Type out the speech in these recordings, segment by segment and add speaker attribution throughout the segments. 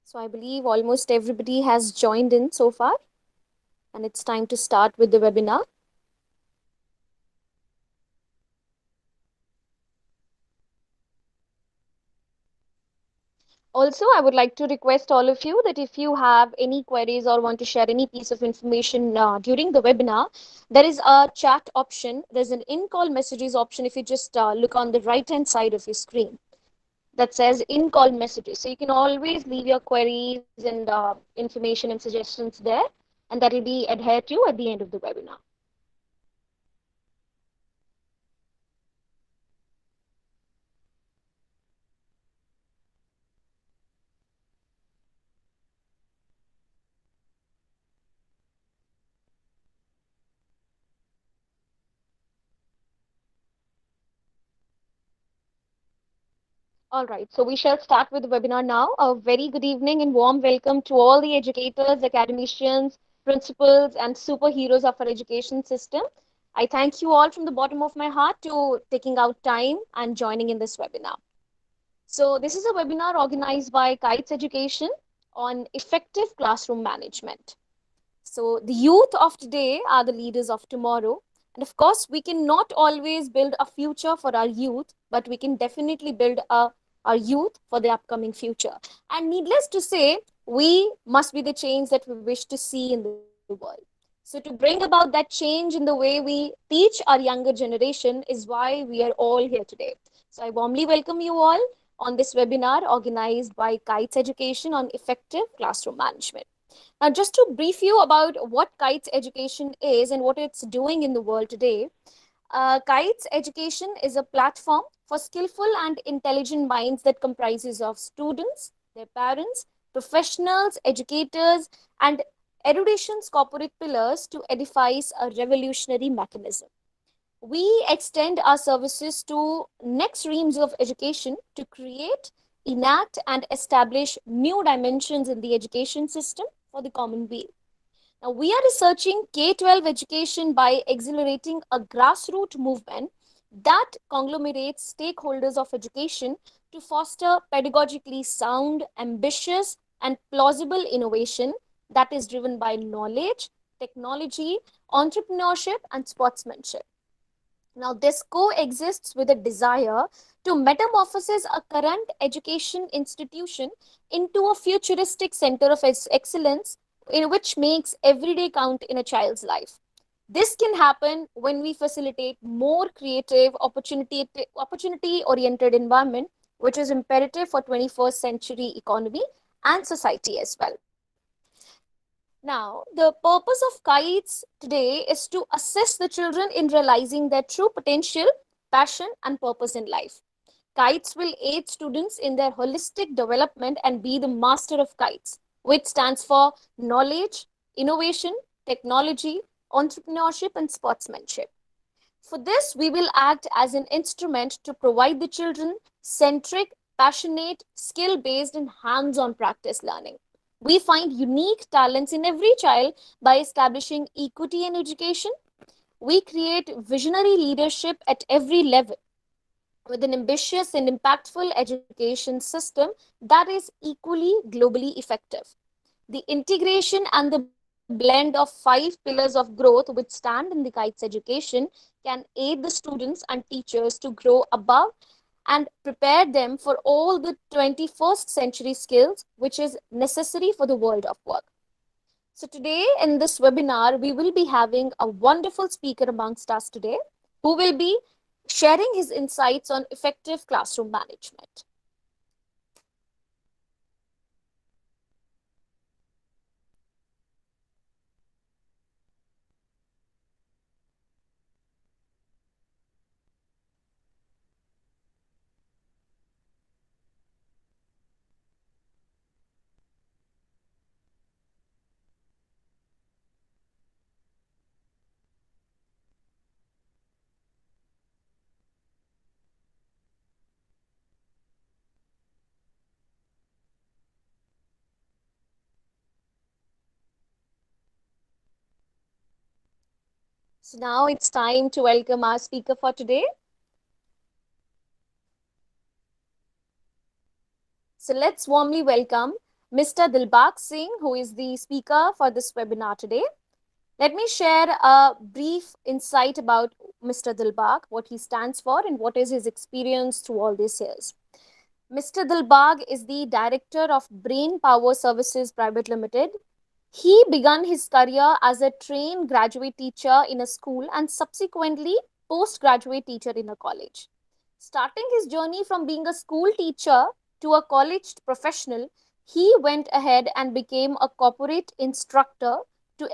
Speaker 1: So I believe almost everybody has joined in so far, and it's time to start with the webinar. Also, I would like to request all of you that if you have any queries or want to share any piece of information during the webinar, there is a chat option. There's an in-call messages option if you just look on the right-hand side of your screen that says in-call messages. So you can always leave your queries and information and suggestions there, and that will be adhered to at the end of the webinar. All right, so we shall start with the webinar now. A very good evening and warm welcome to all the educators, academicians, principals, and superheroes of our education system. I thank you all from the bottom of my heart to taking out time and joining in this webinar. So this is a webinar organized by K.I.T.E.S Education on effective classroom management. So the youth of today are the leaders of tomorrow. And of course, we cannot always build a future for our youth, but we can definitely build our youth for the upcoming future. And needless to say, we must be the change that we wish to see in the world. So to bring about that change in the way we teach our younger generation is why we are all here today. So I warmly welcome you all on this webinar organized by K.I.T.E.S Education on effective classroom management. Now, just to brief you about what K.I.T.E.S education is and what it's doing in the world today, K.I.T.E.S education is a platform for skillful and intelligent minds that comprises of students, their parents, professionals, educators, and erudition's corporate pillars to edifice a revolutionary mechanism. We extend our services to next realms of education to create, enact, and establish new dimensions in the education system for the common weal. Now, we are researching K-12 education by accelerating a grassroots movement that conglomerates stakeholders of education to foster pedagogically sound, ambitious, and plausible innovation that is driven by knowledge, technology, entrepreneurship, and sportsmanship. Now, this coexists with a desire to metamorphose a current education institution into a futuristic center of excellence in which makes every day count in a child's life. This can happen when we facilitate more creative, opportunity oriented environment, which is imperative for 21st century economy and society as well. Now, the purpose of kites today is to assist the children in realizing their true potential, passion, and purpose in life. Kites will aid students in their holistic development and be the master of kites, which stands for knowledge, innovation, technology, entrepreneurship, and sportsmanship. For this, we will act as an instrument to provide the children centric, passionate, skill based, and hands on practice learning. We find unique talents in every child by establishing equity in education. We create visionary leadership at every level with an ambitious and impactful education system that is equally globally effective. The integration and the blend of 5 pillars of growth which stand in the K.I.T.E.S education can aid the students and teachers to grow above and prepare them for all the 21st century skills which is necessary for the world of work. So today in this webinar, we will be having a wonderful speaker amongst us today who will be sharing his insights on effective classroom management. So now it's time to welcome our speaker for today. So let's warmly welcome Mr. Dilbagh Singh, who is the speaker for this webinar today. Let me share a brief insight about Mr. Dilbagh, what he stands for, and what is his experience through all these years. Mr. Dilbagh is the director of Brain Power Services Private Limited. He began his career as a trained graduate teacher in a school and subsequently postgraduate teacher in a college. Starting his journey from being a school teacher to a college professional, he went ahead and became a corporate instructor to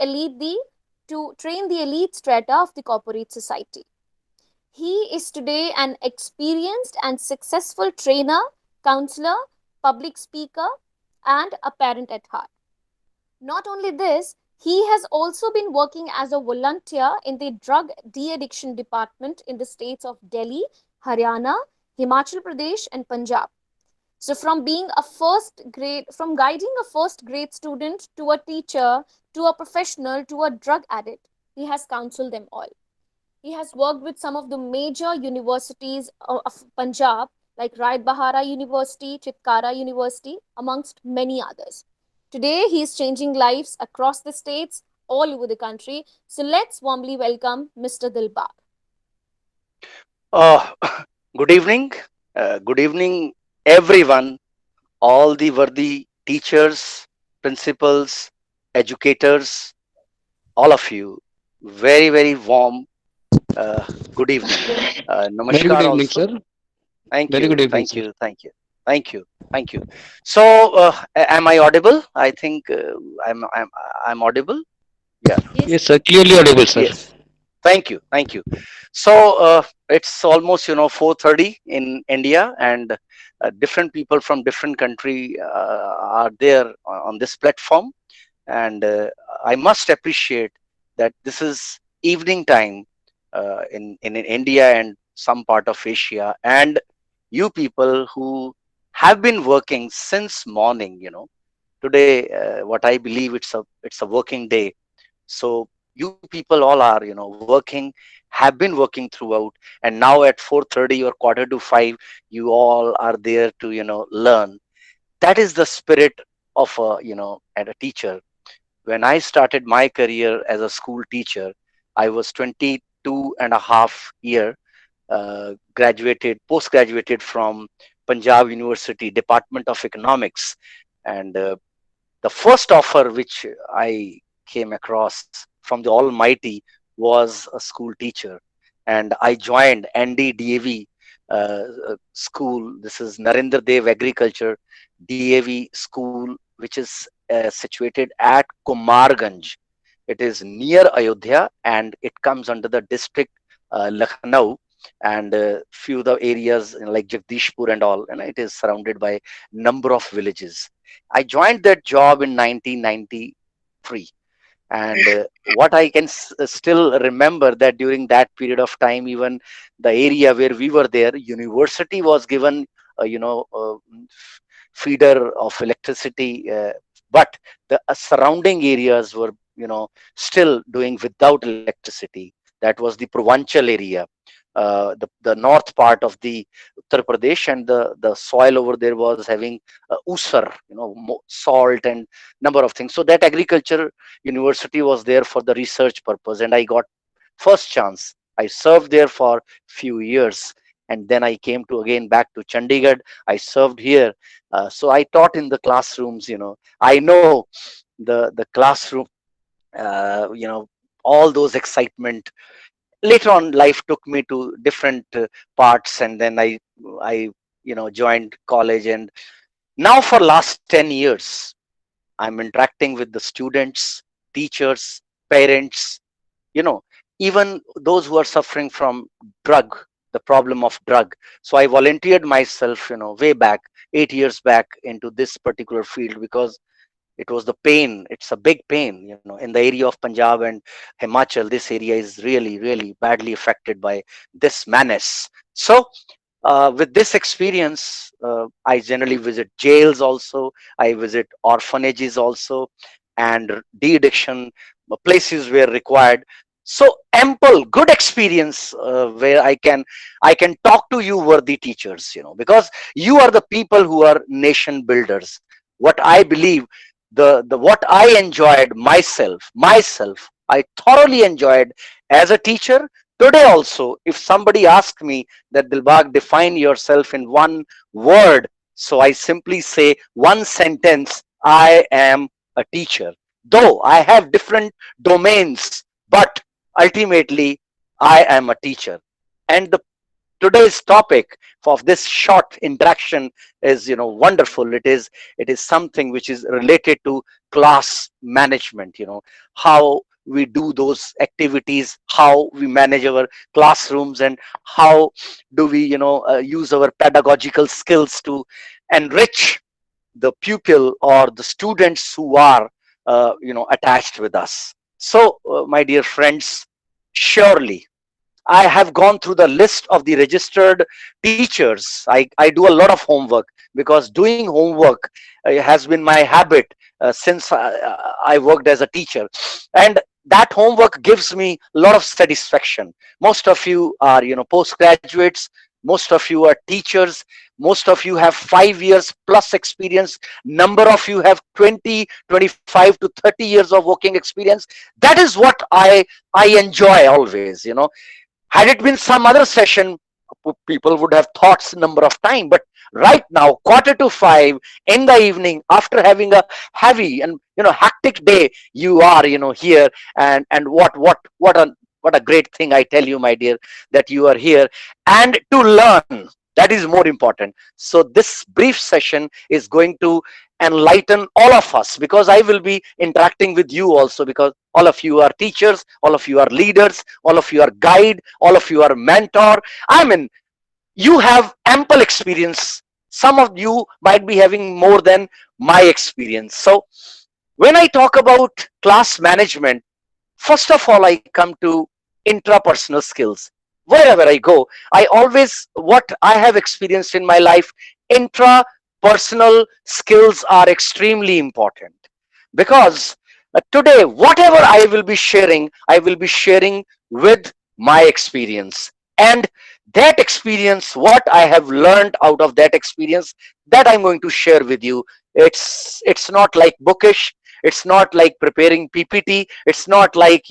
Speaker 1: train the elite strata of the corporate society. He is today an experienced and successful trainer, counselor, public speaker, and a parent at heart. Not only this, he has also been working as a volunteer in the drug de-addiction department in the states of Delhi, Haryana, Himachal Pradesh, and Punjab. So from guiding a first grade student to a teacher, to a professional, to a drug addict, he has counseled them all. He has worked with some of the major universities of Punjab, like Raid Bahara University, Chitkara University, amongst many others. Today, he is changing lives across the states, all over the country. So let's warmly welcome Mr. Dilbagh.
Speaker 2: Uh, Good evening. Good evening, everyone, all the worthy teachers, principals, educators, all of you. Very, very warm uh, good evening.
Speaker 3: Very good
Speaker 2: Namaskar
Speaker 3: evening,
Speaker 2: also.
Speaker 3: sir.
Speaker 2: Thank
Speaker 3: Very good
Speaker 2: you,
Speaker 3: evening,
Speaker 2: thank
Speaker 3: sir.
Speaker 2: you, thank you, thank you, thank you. So, am I audible? I think I'm audible. Yeah.
Speaker 1: Yes,
Speaker 3: Yes, sir. Clearly audible, sir.
Speaker 2: Yes. Thank you, thank you. So it's almost 4:30 in India, and different people from different country are there on this platform, and I must appreciate that this is evening time in India and some part of Asia, and you people who have been working since morning. Today, what I believe it's a working day, so you people all are working, have been working throughout, and now at 4:30 or quarter to 5 you all are there to learn. That is the spirit of a at a teacher. When I started my career as a school teacher, I was 22 and a half year, graduated, post graduated from Punjab University Department of Economics, and the first offer which I came across from the Almighty was a school teacher, and I joined NDDAV school. This is Narendra Dev Agriculture DAV school, which is situated at Kumarganj. It is near Ayodhya, and it comes under the district Lucknow, and few of the areas like Jagdishpur and all, and it is surrounded by number of villages. I joined that job in 1993, and what I can still remember that during that period of time, even the area where we were there, university was given, feeder of electricity, but the surrounding areas were still doing without electricity. That was the Purvanchal area, the north part of the Uttar Pradesh, and the soil over there was having usar, salt and number of things. So that agriculture university was there for the research purpose, and I got first chance. I served there for few years, and then I came to again back to Chandigarh. I served here, so I taught in the classrooms. I know the classroom, all those excitement. Later on, life took me to different parts, and then I joined college, and now for last 10 years I'm interacting with the students, teachers, parents, you know even those who are suffering from drug, the problem of drug. So I volunteered myself, way back 8 years back into this particular field, because it was the pain. It's a big pain, in the area of Punjab and Himachal. This area is really, really badly affected by this menace. So with this experience, I generally visit jails also, I visit orphanages also, and de-addiction places where required. So ample good experience, where I can talk to you worthy teachers, because you are the people who are nation builders. what I believe, the what I enjoyed myself, I thoroughly enjoyed as a teacher. Today also, if somebody asks me that, Dilbagh, define yourself in one word, so I simply say one sentence: I am a teacher. Though I have different domains, but ultimately I am a teacher. And the today's topic of this short interaction is, wonderful. It is something which is related to class management, how we do those activities, how we manage our classrooms, and how do we, use our pedagogical skills to enrich the pupil or the students who are, attached with us. So, my dear friends, surely I have gone through the list of the registered teachers. I do a lot of homework, because doing homework has been my habit since I worked as a teacher. And that homework gives me a lot of satisfaction. Most of you are, postgraduates. Most of you are teachers. Most of you have 5 years plus experience. Number of you have 20, 25 to 30 years of working experience. That is what I enjoy always. Had it been some other session, people would have thought number of time. But right now, 4:45 in the evening, after having a heavy and hectic day, you are here. And what a great thing, I tell you, my dear, that you are here and to learn. That is more important. So this brief session is going to enlighten all of us, because I will be interacting with you also, because all of you are teachers, all of you are leaders, all of you are guide, all of you are mentor. I mean, you have ample experience. Some of you might be having more than my experience. So when I talk about class management, first of all, I come to intrapersonal skills. Wherever I go, I always, what I have experienced in my life, intrapersonal skills are extremely important. Because today, whatever I will be sharing with my experience. And that experience, what I have learned out of that experience, that I'm going to share with you. It's not like bookish. It's not like preparing PPT. It's not like,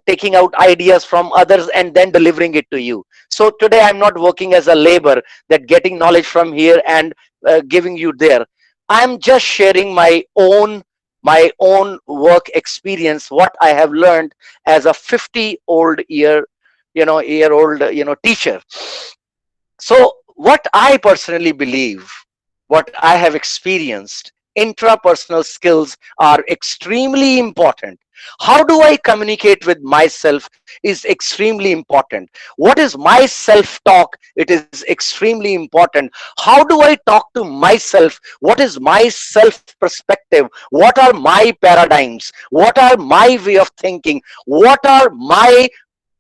Speaker 2: taking out ideas from others and then delivering it to you. So today I'm not working as a labor, that getting knowledge from here and giving you there. I'm just sharing my own work experience, what I have learned as a 50-year old teacher. So what I personally believe, what I have experienced, intrapersonal skills are extremely important. How do I communicate with myself is extremely important. What is my self talk? It is extremely important. How do I talk to myself? What is my self perspective? What are my paradigms? What are my way of thinking? What are my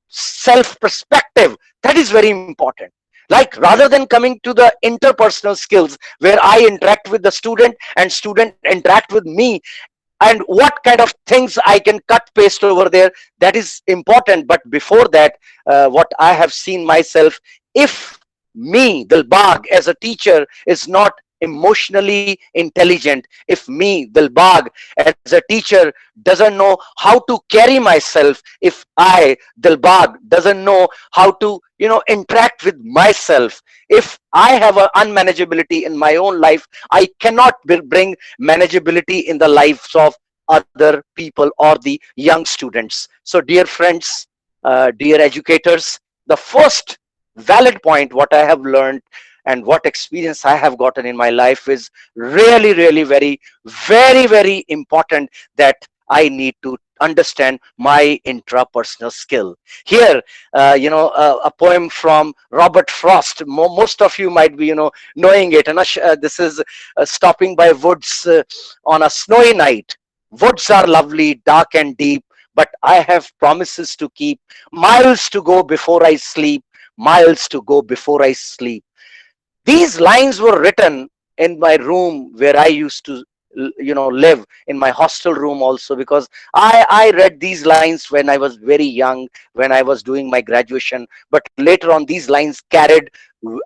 Speaker 2: self perspective? That is very important. Like, rather than coming to the interpersonal skills, where I interact with the student and student interact with me, and what kind of things I can cut paste over there, that is important. But before that, what I have seen myself, if me, Dilbagh, as a teacher, is not emotionally intelligent, if me, Dilbagh, as a teacher, doesn't know how to carry myself, if I, Dilbagh, doesn't know how to interact with myself, if I have an unmanageability in my own life, I cannot bring manageability in the lives of other people or the young students. So dear friends, dear educators, the first valid point, what I have learned and what experience I have gotten in my life, is really, really very, very, very important, that I need to understand my intrapersonal skill. Here, a poem from Robert Frost. Most of you might be, knowing it. And this is stopping by woods on a snowy night. Woods are lovely, dark and deep, but I have promises to keep. Miles to go before I sleep. Miles to go before I sleep. These lines were written in my room, where I used to live, in my hostel room also, because I read these lines when I was very young, when I was doing my graduation. But later on, these lines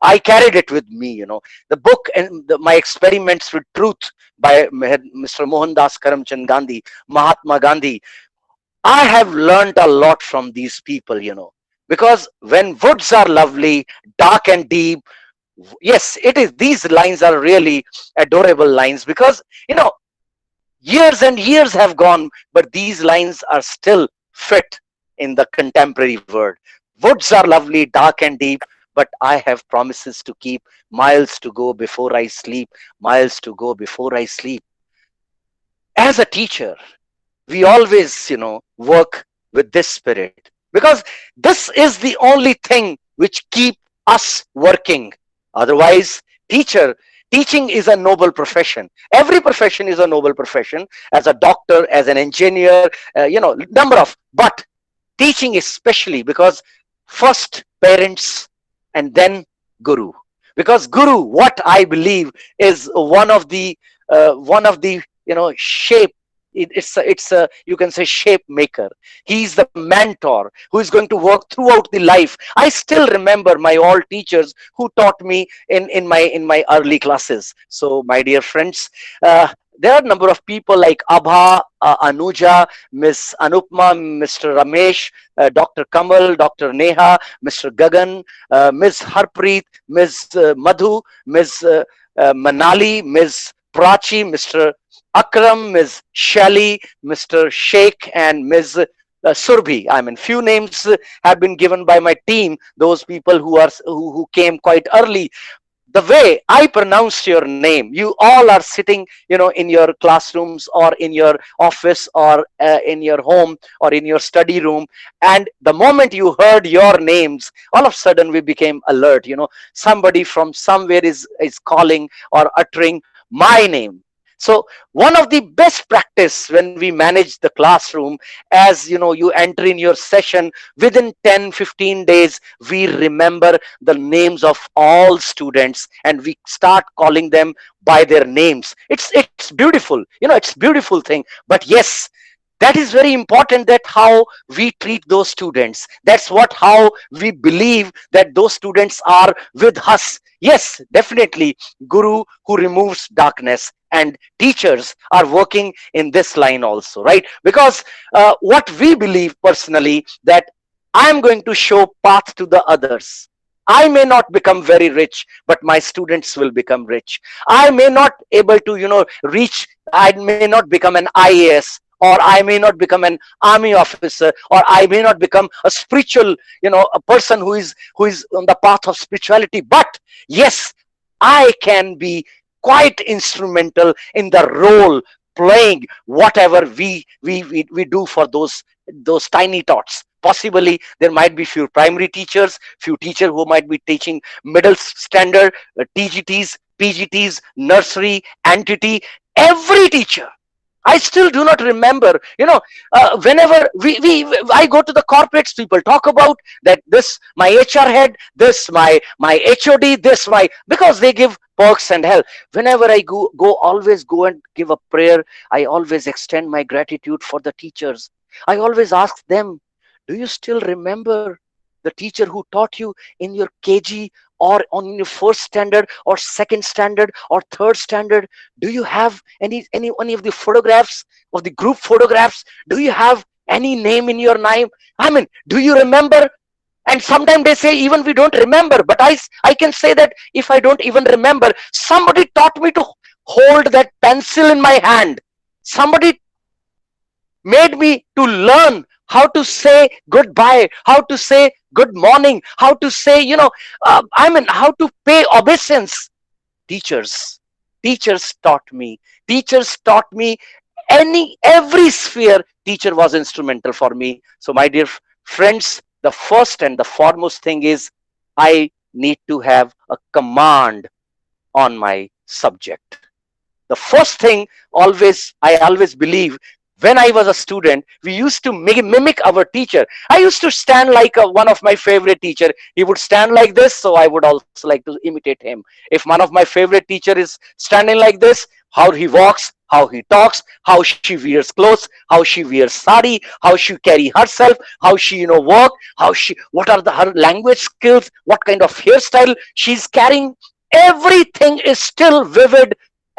Speaker 2: I carried it with me. The book and my experiments with truth, by Mr. Mohandas Karamchand Gandhi, Mahatma Gandhi. I have learned a lot from these people, because when woods are lovely, dark and deep, yes, it is. These lines are really adorable lines because, years and years have gone, but these lines are still fit in the contemporary world. Woods are lovely, dark and deep, but I have promises to keep, miles to go before I sleep, miles to go before I sleep. As a teacher, we always, work with this spirit because this is the only thing which keep us working. Otherwise, teaching is a noble profession. Every profession is a noble profession, as a doctor, as an engineer, number of, but teaching especially, because first parents and then guru. Because guru, what I believe, is one of the shape. It's a, you can say, shape maker. He's the mentor who is going to work throughout the life. I still remember my old teachers who taught me in my early classes. So my dear friends, there are a number of people like Abha, Anuja, Miss Anupma, Mr. Ramesh, Dr. Kamal, Dr. Neha, Mr. Gagan, Ms. Harpreet, Ms. Madhu, Ms. Manali, Ms. Prachi, Mr. Akram, Ms. Shelley, Mr. Sheikh, and Ms. Surbhi. I mean, few names have been given by my team. Those people who came quite early. The way I pronounced your name, you all are sitting, in your classrooms or in your office or in your home or in your study room. And the moment you heard your names, all of a sudden we became alert. Somebody from somewhere is calling or uttering my name. So one of the best practice when we manage the classroom, as you enter in your session, within 10-15 days, we remember the names of all students and we start calling them by their names. It's beautiful. It's beautiful thing. But yes, that is very important, that how we treat those students. That's what, how we believe that those students are with us. Yes, definitely, guru who removes darkness, and teachers are working in this line also, right? Because what we believe personally, that I am going to show path to the others. I may not become very rich, but my students will become rich. I may not able to reach, I may not become an IAS, or I may not become an army officer, or I may not become a spiritual, a person who is on the path of spirituality. But yes, I can be quite instrumental in the role playing, whatever we do for those tiny tots. Possibly there might be few primary teachers, few teachers who might be teaching middle standard, TGTs, PGTs, nursery, entity. Every teacher, I still do not remember, whenever I go to the corporates, people talk about that, this, my HR head, this, my HOD, this, because they give perks and help. Whenever I always go and give a prayer, I always extend my gratitude for the teachers. I always ask them, do you still remember the teacher who taught you in your KG, or on your first standard or second standard or third standard? Do you have any of the photographs, of the group photographs? Do you have any name in your name? I mean, do you remember? And sometimes they say even we don't remember, but I can say that if I don't even remember, somebody taught me to hold that pencil in my hand. Somebody made me to learn how to say goodbye, how to say good morning, how to say, how to pay obeisance. Teachers, teachers taught me, every sphere, teacher was instrumental for me. So my dear friends, the first and the foremost thing is, I need to have a command on my subject. The first thing, I always believe, when I was a student, we used to mimic our teacher. I used to stand like one of my favorite teacher. He would stand like this, so I would also like to imitate him. If one of my favorite teacher is standing like this, how he walks, how he talks, how she wears clothes, how she wears sari, how she carry herself, how she work, what are her language skills, what kind of hairstyle she's carrying. Everything is still vivid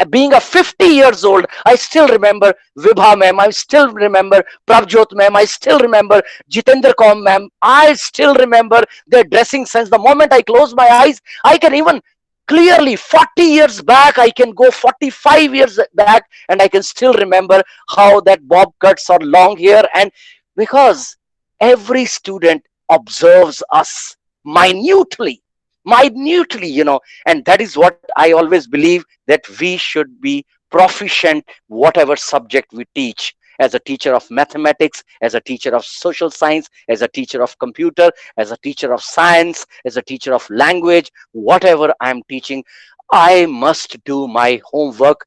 Speaker 2: Being a 50 years old, I still remember Vibha ma'am, I still remember Prabjot ma'am, I still remember Jitendra Kaum ma'am, I still remember their dressing sense. The moment I close my eyes, I can even clearly 40 years back, I can go 45 years back, and I can still remember how that bob cuts or long hair. And because every student observes us minutely, minutely, and that is what I always believe, that we should be proficient whatever subject we teach. As a teacher of mathematics, as a teacher of social science, as a teacher of computer, as a teacher of science, as a teacher of language, whatever I'm teaching, I must do my homework,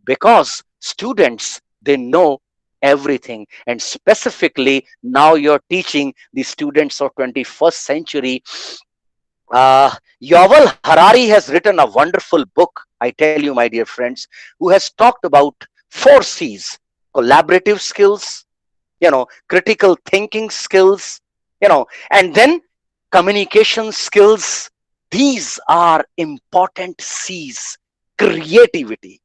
Speaker 2: because students, they know everything. And specifically now you're teaching the students of 21st century. Yuval Harari has written a wonderful book, I tell you, my dear friends, who has talked about 4 C's: collaborative skills, critical thinking skills, and then communication skills. These are important C's. Creativity.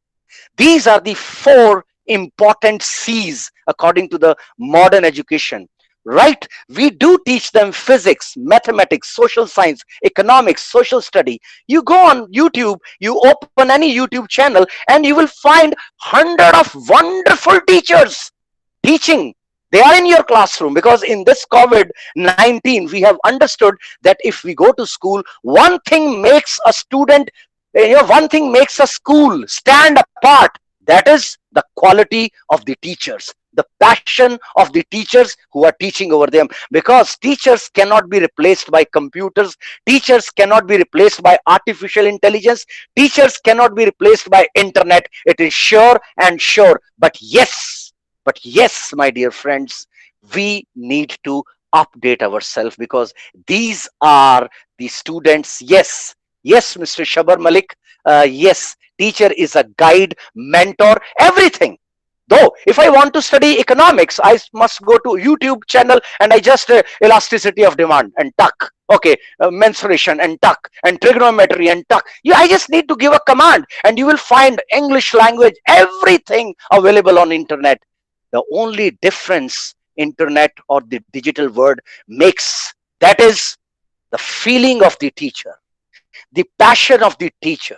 Speaker 2: These are the 4 important C's according to the modern education. Right? We do teach them physics, mathematics, social science, economics, social study. You go on YouTube, you open any YouTube channel, and you will find hundred of wonderful teachers teaching. They are in your classroom, because in this COVID-19 we have understood that if we go to school, one thing makes a student, one thing makes a school stand apart. That is the quality of the teachers, the passion of the teachers who are teaching over them. Because teachers cannot be replaced by computers, teachers cannot be replaced by artificial intelligence, teachers cannot be replaced by internet. It is sure and sure. But yes, my dear friends, we need to update ourselves, because these are the students. Yes, Mr. Shabar Malik. Yes, teacher is a guide, mentor, everything. Though, if I want to study economics, I must go to YouTube channel, and I just elasticity of demand and tuck. Okay, mensuration and tuck, and trigonometry and tuck. I just need to give a command, and you will find English language, everything available on internet. The only difference internet or the digital world makes, that is the feeling of the teacher, the passion of the teacher,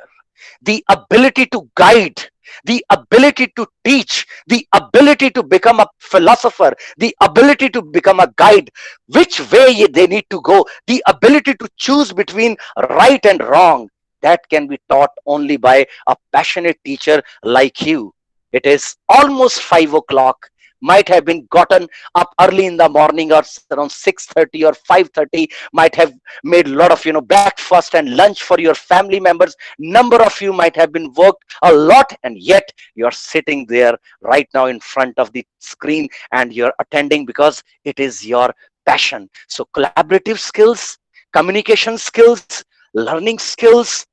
Speaker 2: the ability to guide, the ability to teach, the ability to become a philosopher, the ability to become a guide, which way they need to go, the ability to choose between right and wrong. That can be taught only by a passionate teacher like you. It is almost 5 o'clock. Might have been gotten up early in the morning, or around 6:30 or 5:30. Might have made a lot of breakfast and lunch for your family members. Number of you might have been worked a lot, and yet you're sitting there right now in front of the screen, and you're attending because it is your passion. So collaborative skills, communication skills, learning skills,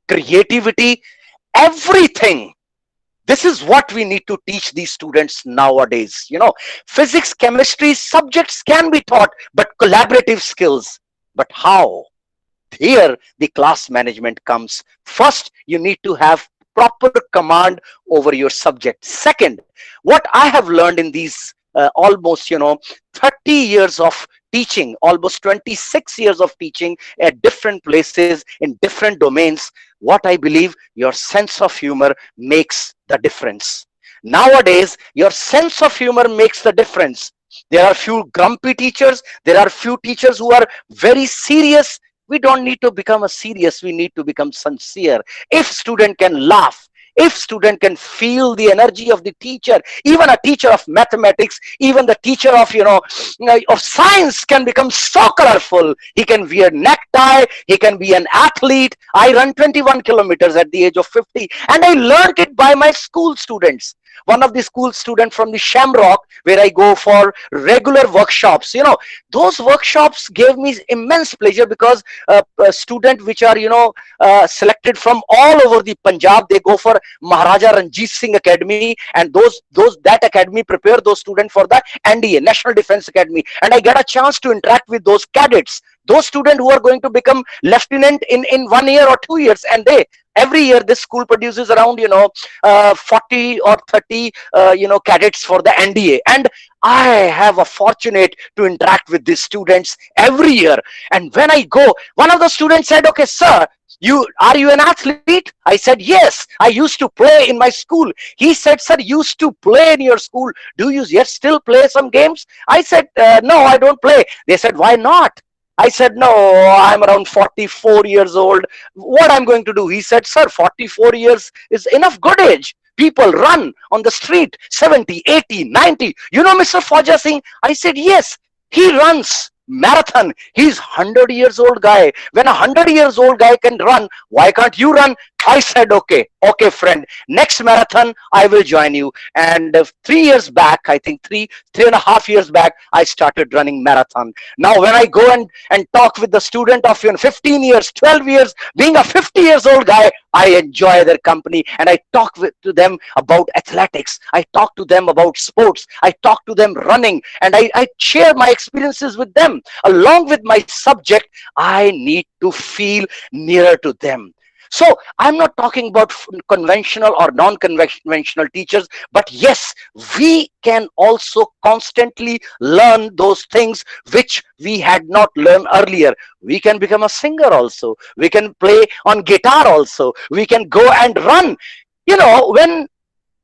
Speaker 2: creativity, everything. This is what we need to teach these students nowadays. Physics, chemistry subjects can be taught, but collaborative skills. But how? Here the class management comes. First, you need to have proper command over your subject. Second, what I have learned in these almost 30 years of teaching, almost 26 years of teaching at different places in different domains, what I believe, your sense of humor makes the difference. Nowadays, your sense of humor makes the difference. There are few grumpy teachers, there are few teachers who are very serious. We don't need to become a serious, we need to become sincere. If student can laugh, if student can feel the energy of the teacher, even a teacher of mathematics, even the teacher of of science can become so colorful. He can wear necktie, he can be an athlete. I run 21 kilometers at the age of 50, and I learned it by my school students. One of the school students from the Shamrock, where I go for regular workshops, those workshops gave me immense pleasure, because students which are selected from all over the Punjab, they go for Maharaja Ranjit Singh Academy, and that academy prepare those students for the NDA, National Defense Academy, and I get a chance to interact with those cadets, those students who are going to become lieutenant in 1 year or 2 years, and Every year this school produces around 40 or 30 cadets for the NDA, and I have a fortunate to interact with these students every year. And when I go, one of the students said, okay sir, you an athlete? I said yes, I used to play in my school. He said, sir, you used to play in your school, do you yet still play some games? I said no, I don't play. They said, why not? I said, no, I'm around 44 years old. What I'm going to do? He said, sir, 44 years is enough good age. People run on the street 70, 80, 90. You know Mr. Fauja Singh? I said, yes, he runs marathon. He's 100 years old guy. When a 100 years old guy can run, why can't you run? I said, okay, friend. Next marathon, I will join you. And 3 years back, I think 3.5 years back, I started running marathon. Now, when I go and talk with the student of 15 years, 12 years, being a 50 years old guy, I enjoy their company, and I talk to them about athletics. I talk to them about sports. I talk to them running, and I share my experiences with them. Along with my subject, I need to feel nearer to them. So I'm not talking about conventional or non-conventional teachers, but yes, we can also constantly learn those things which we had not learned earlier. We can become a singer also. We can play on guitar also. We can go and run. When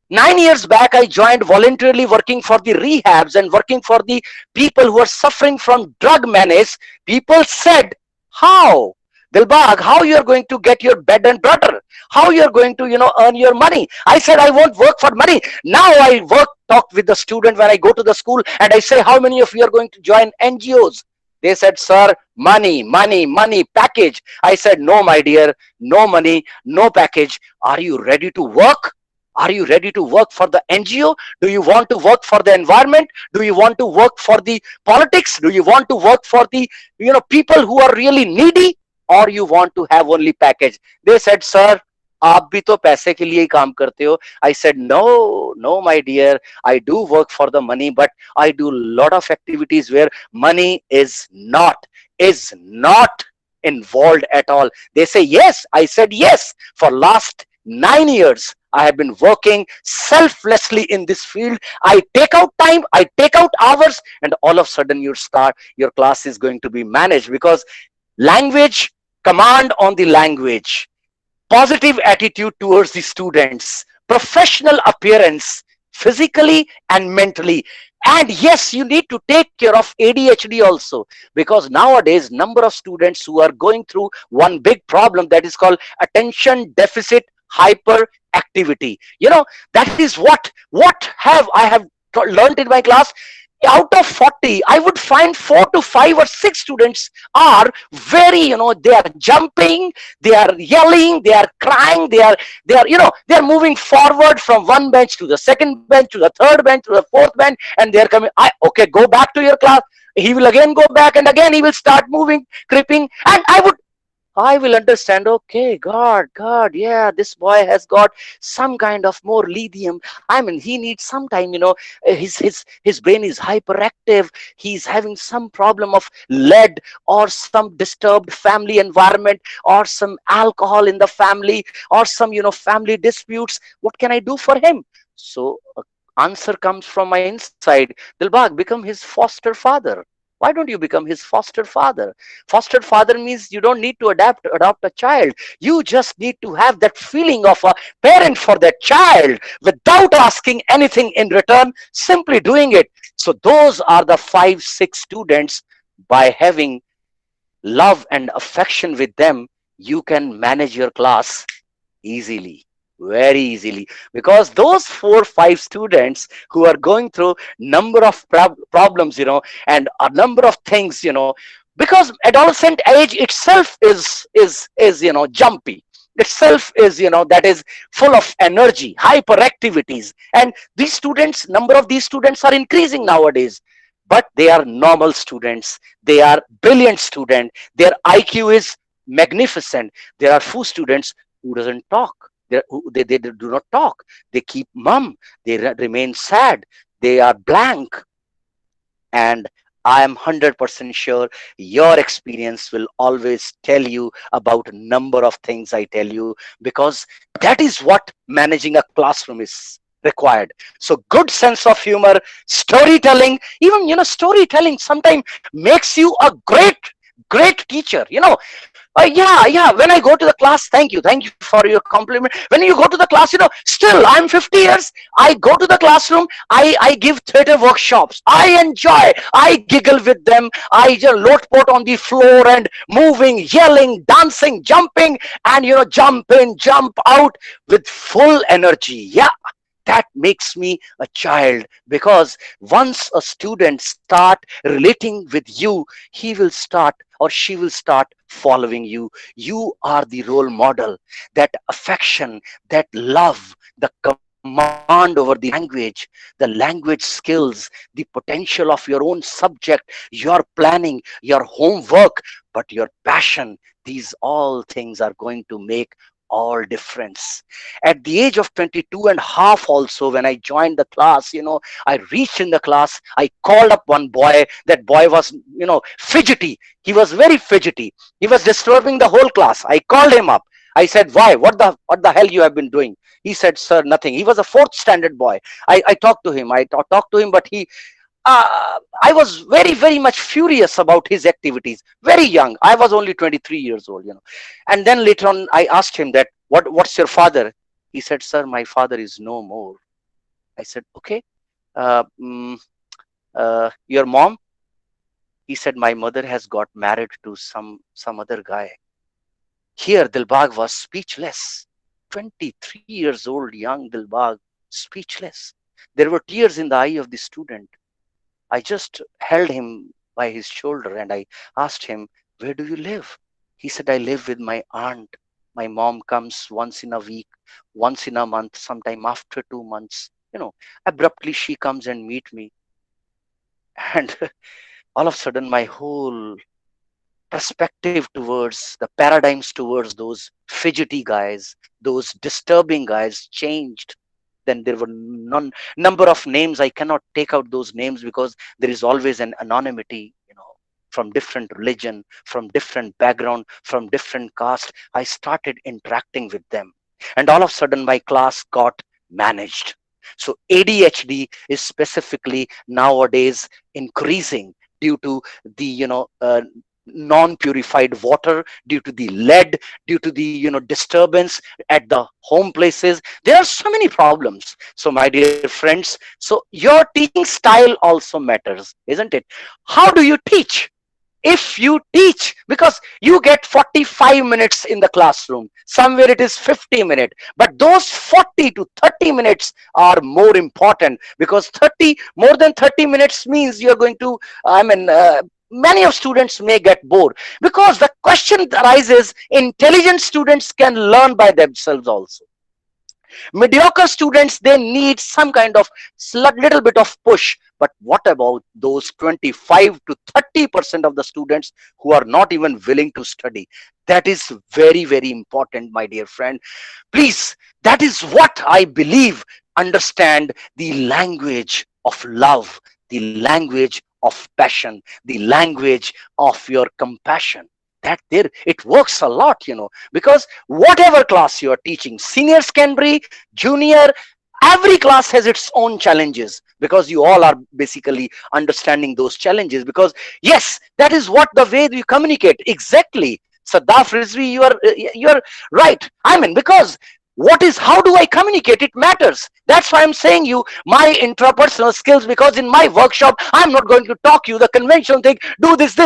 Speaker 2: 9 years back, I joined voluntarily working for the rehabs and working for the people who are suffering from drug menace. People said, how? Dilbagh, how you are going to get your bread and butter? How you are going to, earn your money? I said, I won't work for money. Now I talk with the student when I go to the school, and I say, how many of you are going to join NGOs? They said, sir, money, money, money, package. I said, no, my dear, no money, no package. Are you ready to work? Are you ready to work for the NGO? Do you want to work for the environment? Do you want to work for the politics? Do you want to work for the people who are really needy? Or you want to have only package? They said, sir, आप भी तो पैसे के लिए ही काम करते हो. I said, no, no, my dear. I do work for the money, but I do a lot of activities where money is not involved at all. They say, yes. I said, yes. For last 9 years, I have been working selflessly in this field. I take out time, I take out hours, and all of a sudden your class is going to be managed, because language, command on the language, positive attitude towards the students, professional appearance, physically and mentally. And yes, you need to take care of ADHD also, because nowadays number of students who are going through one big problem that is called attention deficit hyperactivity. That is what have I have learned in my class. Out of 40, I would find 4 to 5 or 6 students are very, they are jumping, they are yelling, they are crying, they are moving forward from one bench to the second bench to the third bench to the fourth bench, and they are coming. Okay, go back to your class. He will again go back, and again he will start moving, creeping, and I will understand, okay, God, yeah, this boy has got some kind of more lithium. I mean, he needs some time, his brain is hyperactive. He's having some problem of lead, or some disturbed family environment, or some alcohol in the family, or some, family disputes. What can I do for him? So, answer comes from my inside. Dilbagh, become his foster father. Why don't you become his foster father? Foster father means you don't need to adopt a child. You just need to have that feeling of a parent for that child without asking anything in return, simply doing it. So those are the 5, 6 students. By having love and affection with them, you can manage your class easily, very easily, because those 4, 5 students who are going through number of problems, and a number of things, because adolescent age itself is jumpy itself, is that is full of energy, hyperactivities, and these students, number of these students are increasing nowadays. But they are normal students, they are brilliant students, their IQ is magnificent. There are few students who doesn't talk. They do not talk. They keep mum. They remain sad. They are blank. And I am 100% sure your experience will always tell you about a number of things I tell you, because that is what managing a classroom is required. So good sense of humor, storytelling, even, storytelling sometimes makes you a great teacher. Yeah. When I go to the class, thank you for your compliment. When you go to the class, still I'm 50 years. I go to the classroom. I give theater workshops. I enjoy. I giggle with them. I just load pot on the floor and moving, yelling, dancing, jumping, and jump in, jump out with full energy. Yeah, that makes me a child, because once a student start relating with you, he will start or she will start following you. You are the role model. That affection, that love, the command over the language skills, the potential of your own subject, your planning, your homework, but your passion, these all things are going to make all difference. At the age of 22 and a half also, when I joined the class, I reached in the class, I called up one boy. That boy was, fidgety. He was very fidgety. He was disturbing the whole class. I called him up. I said, why? What the hell you have been doing? He said, sir, nothing. He was a fourth standard boy. I talked to him. Talked to him, but I was very, very much furious about his activities. Very young. I was only 23 years old. And then later on, I asked him that, what's your father? He said, sir, my father is no more. I said, okay. Uh, mm, your mom? He said, my mother has got married to some other guy. Here, Dilbagh was speechless. 23 years old, young Dilbagh, speechless. There were tears in the eye of the student. I just held him by his shoulder and I asked him, where do you live? He said, I live with my aunt. My mom comes once in a week, once in a month, sometime after 2 months. Abruptly she comes and meet me. And all of a sudden, my whole perspective towards the paradigms towards those fidgety guys, those disturbing guys changed. Then there were number of names. I cannot take out those names because there is always an anonymity, from different religion, from different background, from different caste. I started interacting with them, and all of a sudden my class got managed. So ADHD is specifically nowadays increasing due to the non-purified water, due to the lead, due to the disturbance at the home places. There are so many problems. So my dear friends, so your teaching style also matters, isn't it? How do you teach? If you teach, because you get 45 minutes in the classroom, somewhere it is 50 minutes, but those 40 to 30 minutes are more important, because 30 more than 30 minutes means you're going to, many of students may get bored, because the question arises, intelligent students can learn by themselves also. Mediocre students, they need some kind of little bit of push. But what about those 25 to 30% of the students who are not even willing to study? That is very, very important, my dear friend. Please, that is what I believe. Understand the language of love, the language of passion, the language of your compassion. That there, it works a lot, because whatever class you are teaching, seniors can be, junior, every class has its own challenges, because you all are basically understanding those challenges. Because yes, that is what the way you communicate. Exactly, Sadaf Rizvi, you are right. Because how do I communicate? It matters. That's why I'm saying you my intrapersonal skills, because in my workshop I'm not going to talk you the conventional thing, do this.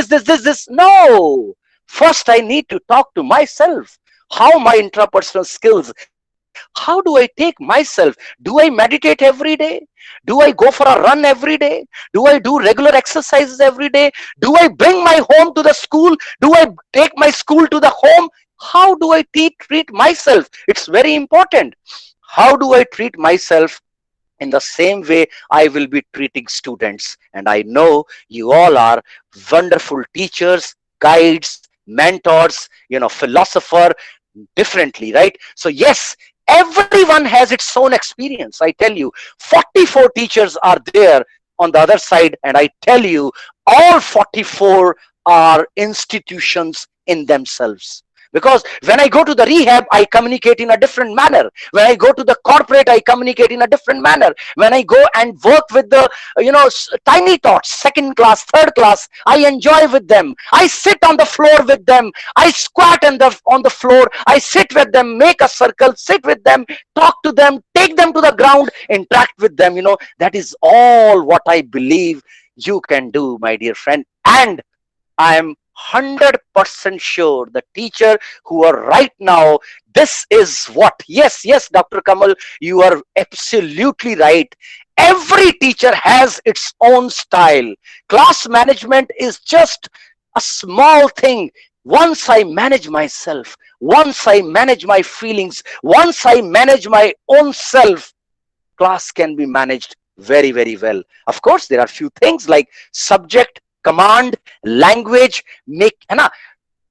Speaker 2: No, first I need to talk to myself. How my intrapersonal skills, how do I take myself? Do I meditate every day? Do I go for a run every day? Do I do regular exercises every day? Do I bring my home to the school? Do I take my school to the home? How do I treat myself? It's very important. How do I treat myself? In the same way I will be treating students. And I know you all are wonderful teachers, guides, mentors, philosopher, differently, right? So yes, everyone has its own experience. I tell you, 44 teachers are there on the other side, and I tell you, All 44 are institutions in themselves. Because when I go to the rehab, I communicate in a different manner. When I go to the corporate, I communicate in a different manner. When I go and work with the, tiny tots, second class, third class, I enjoy with them. I sit on the floor with them. I squat on the floor. I sit with them, make a circle, sit with them, talk to them, take them to the ground, interact with them. That is all what I believe you can do, my dear friend. And I am 100% sure the teacher who are right now, this is what, yes, Dr. Kamal, you are absolutely right. Every teacher has its own style. Class management is just a small thing. Once I manage myself, once I manage my feelings, once I manage my own self, class can be managed very, very well. Of course, there are few things like subject, command, language, make.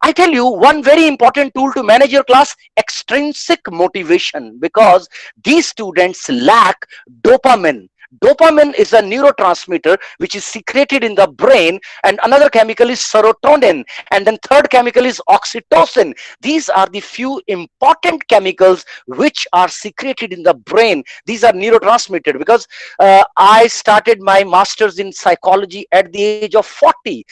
Speaker 2: I tell you one very important tool to manage your class: extrinsic motivation, because these students lack dopamine. Dopamine is a neurotransmitter which is secreted in the brain, and another chemical is serotonin, and then third chemical is oxytocin. These are the few important chemicals which are secreted in the brain. These are neurotransmitted. Because I started my master's in psychology at the age of 40.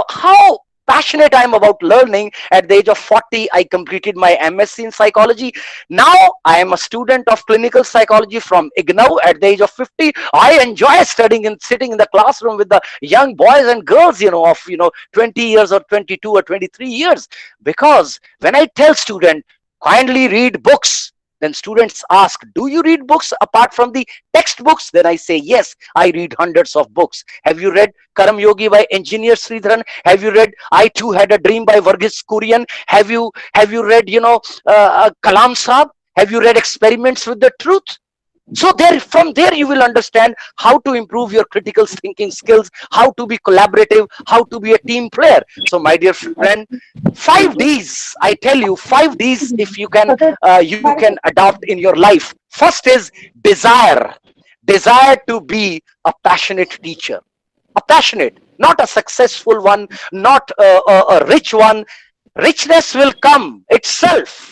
Speaker 2: How passionate I am about learning. At the age of 40, I completed my MSc in psychology. Now I am a student of clinical psychology from IGNOU. At the age of 50, I enjoy studying and sitting in the classroom with the young boys and girls, of 20 years or 22 or 23 years. Because when I tell students, kindly read books, then students ask, do you read books apart from the textbooks? Then I say, yes, I read hundreds of books. Have you read Karam Yogi by Engineer Sridharan? Have you read I Too Had a Dream by Verghese Kurian? Have you read, Kalam Saab? Have you read Experiments with the Truth? So from there you will understand how to improve your critical thinking skills, how to be collaborative, how to be a team player. So my dear friend, 5 Ds, I tell you, 5 Ds, if you can adopt in your life. First is desire. Desire to be a passionate teacher. A passionate, not a successful one, not a rich one. Richness will come itself.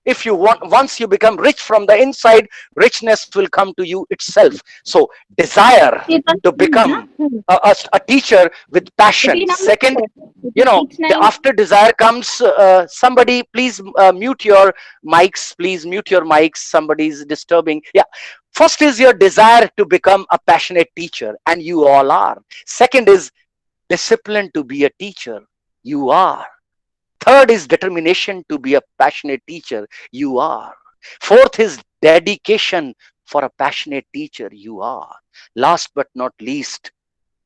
Speaker 2: If you want, once you become rich from the inside, richness will come to you itself. So desire to become a teacher with passion. Second, after desire comes, somebody please mute your mics, please mute your mics, somebody is disturbing. Yeah, first is your desire to become a passionate teacher, and you all are. Second is discipline to be a teacher. You are. Third is determination to be a passionate teacher. You are. Fourth is dedication for a passionate teacher. You are. Last but not least,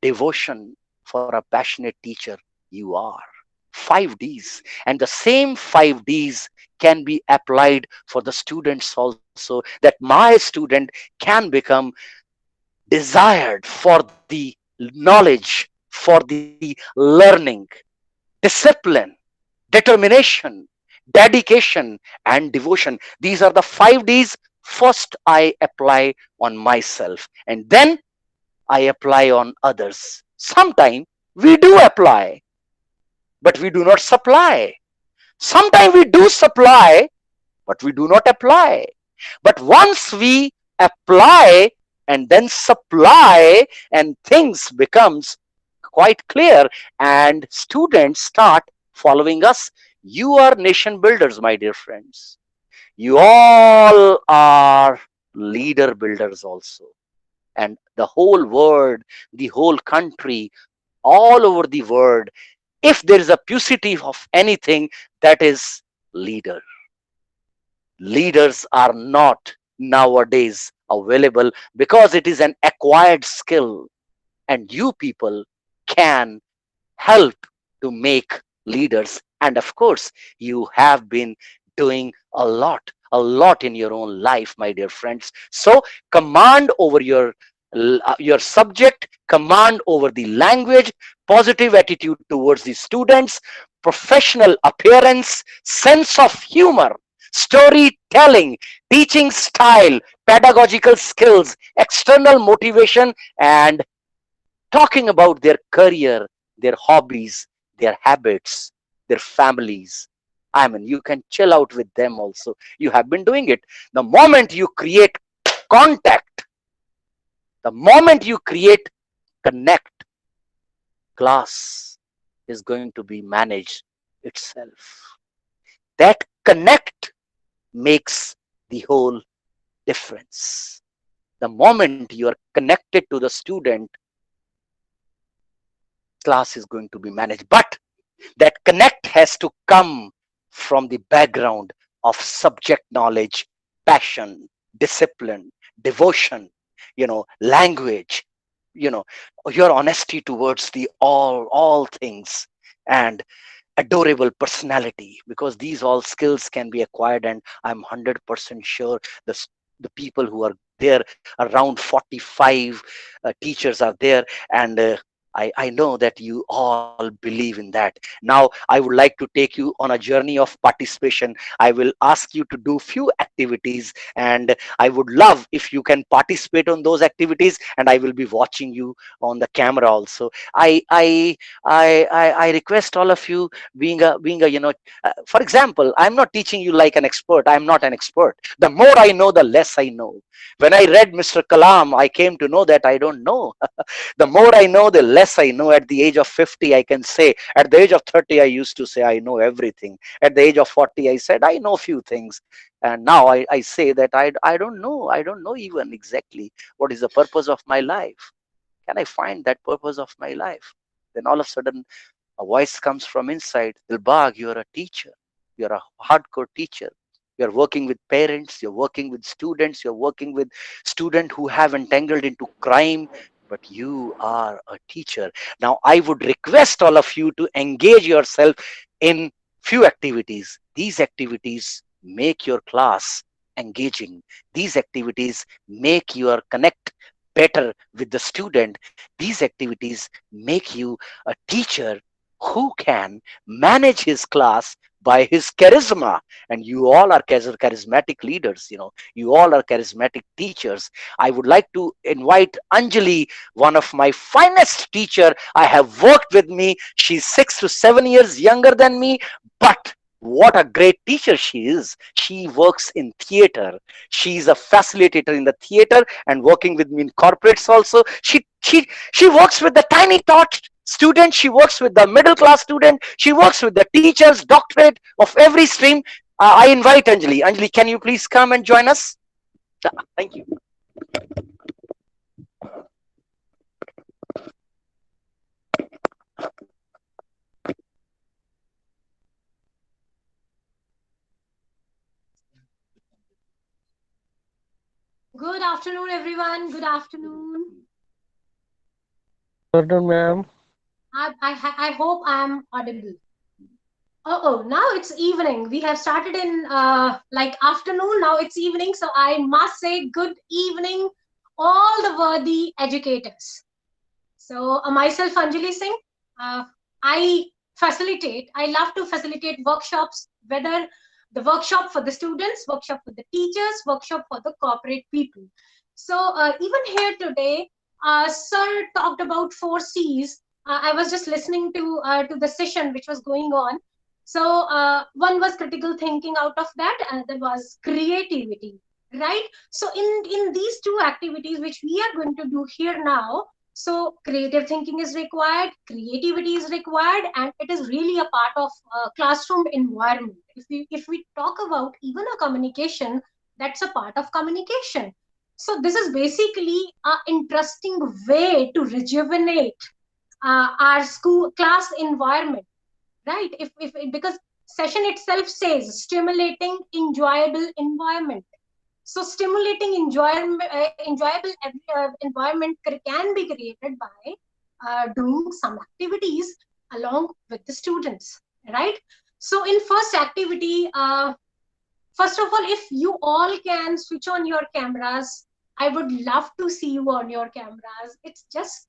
Speaker 2: devotion for a passionate teacher. You are. 5 Ds. And the same 5 Ds can be applied for the students also, that my student can become desired for the knowledge, for the learning, discipline, determination, dedication, and devotion. These are the 5 Ds. First, I apply on myself, and then I apply on others. Sometimes we do apply, but we do not supply. Sometimes we do supply, but we do not apply. But once we apply and then supply, and things becomes quite clear, and students start following us. You are nation builders, my dear friends. You all are leader builders also. And the whole world, the whole country, all over the world, if there is a paucity of anything, that is leader. Leaders are not nowadays available because it is an acquired skill, and you people can help to make leaders. And of course, you have been doing a lot in your own life, my dear friends. So command over your subject, command over the language, positive attitude towards the students, professional appearance, sense of humor, storytelling, teaching style, pedagogical skills, external motivation, and talking about their career, their hobbies, their habits, their families. I mean, you can chill out with them also. You have been doing it. The moment you create contact, the moment you create connect, class is going to be managed itself. That connect makes the whole difference. The moment you are connected to the student, class is going to be managed. But that connect has to come from the background of subject knowledge, passion, discipline, devotion, language, you know, your honesty towards the all things, and adorable personality, because these all skills can be acquired. And I'm 100% sure the people who are there, around 45 teachers are there, and I know that you all believe in that. Now I would like to take you on a journey of participation. I will ask you to do few activities, and I would love if you can participate on those activities, and I will be watching you on the camera also. I request all of you, being a for example, I'm not teaching you like an expert. I'm not an expert. The more I know, the less I know. When I read Mr. Kalam, I came to know that I don't know. The more I know, the less I know. At the age of 50, I can say. At the age of 30, I used to say I know everything. At the age of 40, I said I know few things. And now I say that I don't know. I don't know even exactly what is the purpose of my life. Can I find that purpose of my life? Then all of a sudden, a voice comes from inside. Dilbagh, you're a teacher. You're a hardcore teacher. You're working with parents. You're working with students. You're working with students who have entangled into crime. But you are a teacher. Now, I would request all of you to engage yourself in few activities. These activities make your class engaging. These activities make your connect better with the student. These activities make you a teacher who can manage his class by his charisma. And you all are charismatic leaders. You all are charismatic teachers. I would like to invite Anjali, one of my finest teacher. I have worked with me. She's 6 to 7 years younger than me, but what a great teacher she is. She works in theater. She's a facilitator in the theater and working with me in corporates also. She works with the tiny tot student. She works with the middle class student. She works with the teachers, doctorate of every stream. I invite Anjali. Anjali, can you please come and join us? Thank you.
Speaker 4: Good afternoon, everyone. Good afternoon.
Speaker 3: Good afternoon, ma'am.
Speaker 4: I hope I'm audible. Oh, now it's evening. We have started in like afternoon. Now it's evening. So I must say good evening, all the worthy educators. So myself, Anjali Singh, uh, I I love to facilitate workshops, whether the workshop for the students, workshop for the teachers, workshop for the corporate people. So even here today, Sir talked about 4 C's. I was just listening to the session which was going on. So one was critical thinking out of that, and there was creativity, right? So in these two activities which we are going to do here now, so creative thinking is required, creativity is required, and it is really a part of classroom environment. If we talk about even a communication, that's a part of communication. So this is basically an interesting way to rejuvenate our school class environment, right? If because session itself says stimulating enjoyable environment. So stimulating enjoyable environment can be created by doing some activities along with the students, right? So in first activity, first of all, if you all can switch on your cameras, I would love to see you on your cameras. It's just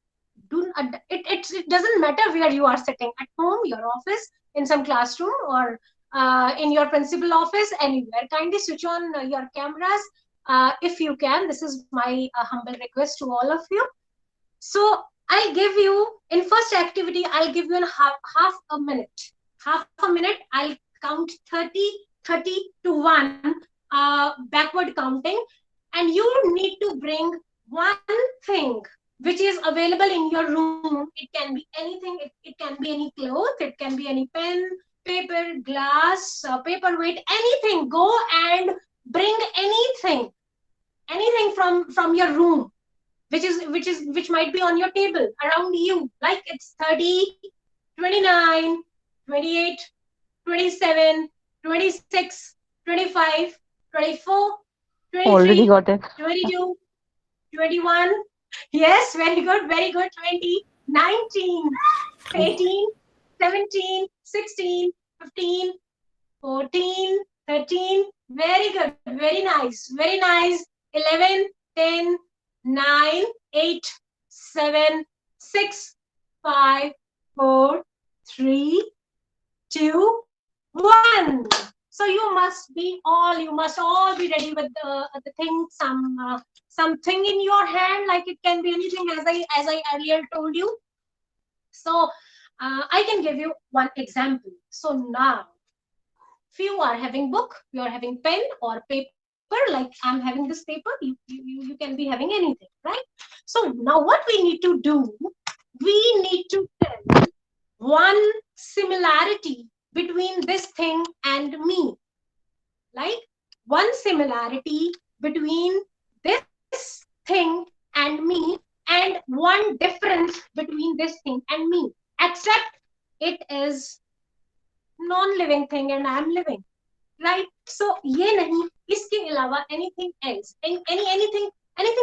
Speaker 4: it doesn't matter where you are sitting, at home, your office, in some classroom, or in your principal office, anywhere. Kindly switch on your cameras if you can. This is my humble request to all of you. So I'll give you in first activity, I'll give you in half a minute. Half a minute, I'll count 30 to 1, backward counting, and you need to bring one thing which is available in your room. It can be anything, it can be any cloth, it can be any pen, paper, glass, paperweight, anything. Go and bring anything from your room, which might be on your table around you, like it's 30, 29, 28, 27, 26, 25, 24,
Speaker 5: Already
Speaker 4: 23,
Speaker 5: got it.
Speaker 4: 22, 21. Yes, very good, very good. 20, 19, 18, 17, 16, 15, 14, 13. Very good, very nice, very nice. 11, 10, 9, 8, 7, 6, 5, 4, 3, 2, 1. So you must all be ready with the thing, something in your hand, like it can be anything, as I earlier told you. So I can give you one example. So now, if you are having book, you are having pen or paper, like I'm having this paper, you can be having anything, right? So now what we need to do, we need to tell one similarity between this thing and me, like one similarity between this thing and me, and one difference between this thing and me, except it is non-living thing and I'm living, right? So ye nahi, iske alawa anything else, anything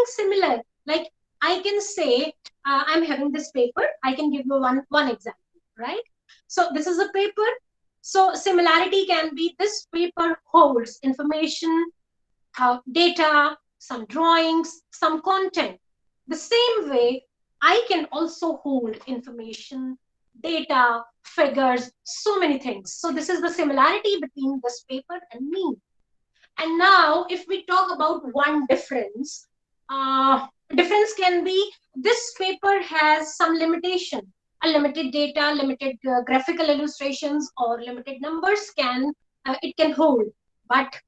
Speaker 4: similar, like I can say, I'm having this paper, I can give you one example, right? So this is a paper. So similarity can be, this paper holds information, data, some drawings, some content. The same way, I can also hold information, data, figures, so many things. So this is the similarity between this paper and me. And now, if we talk about one difference, difference can be, this paper has some limitation. A limited data, limited graphical illustrations, or limited numbers can it can hold. But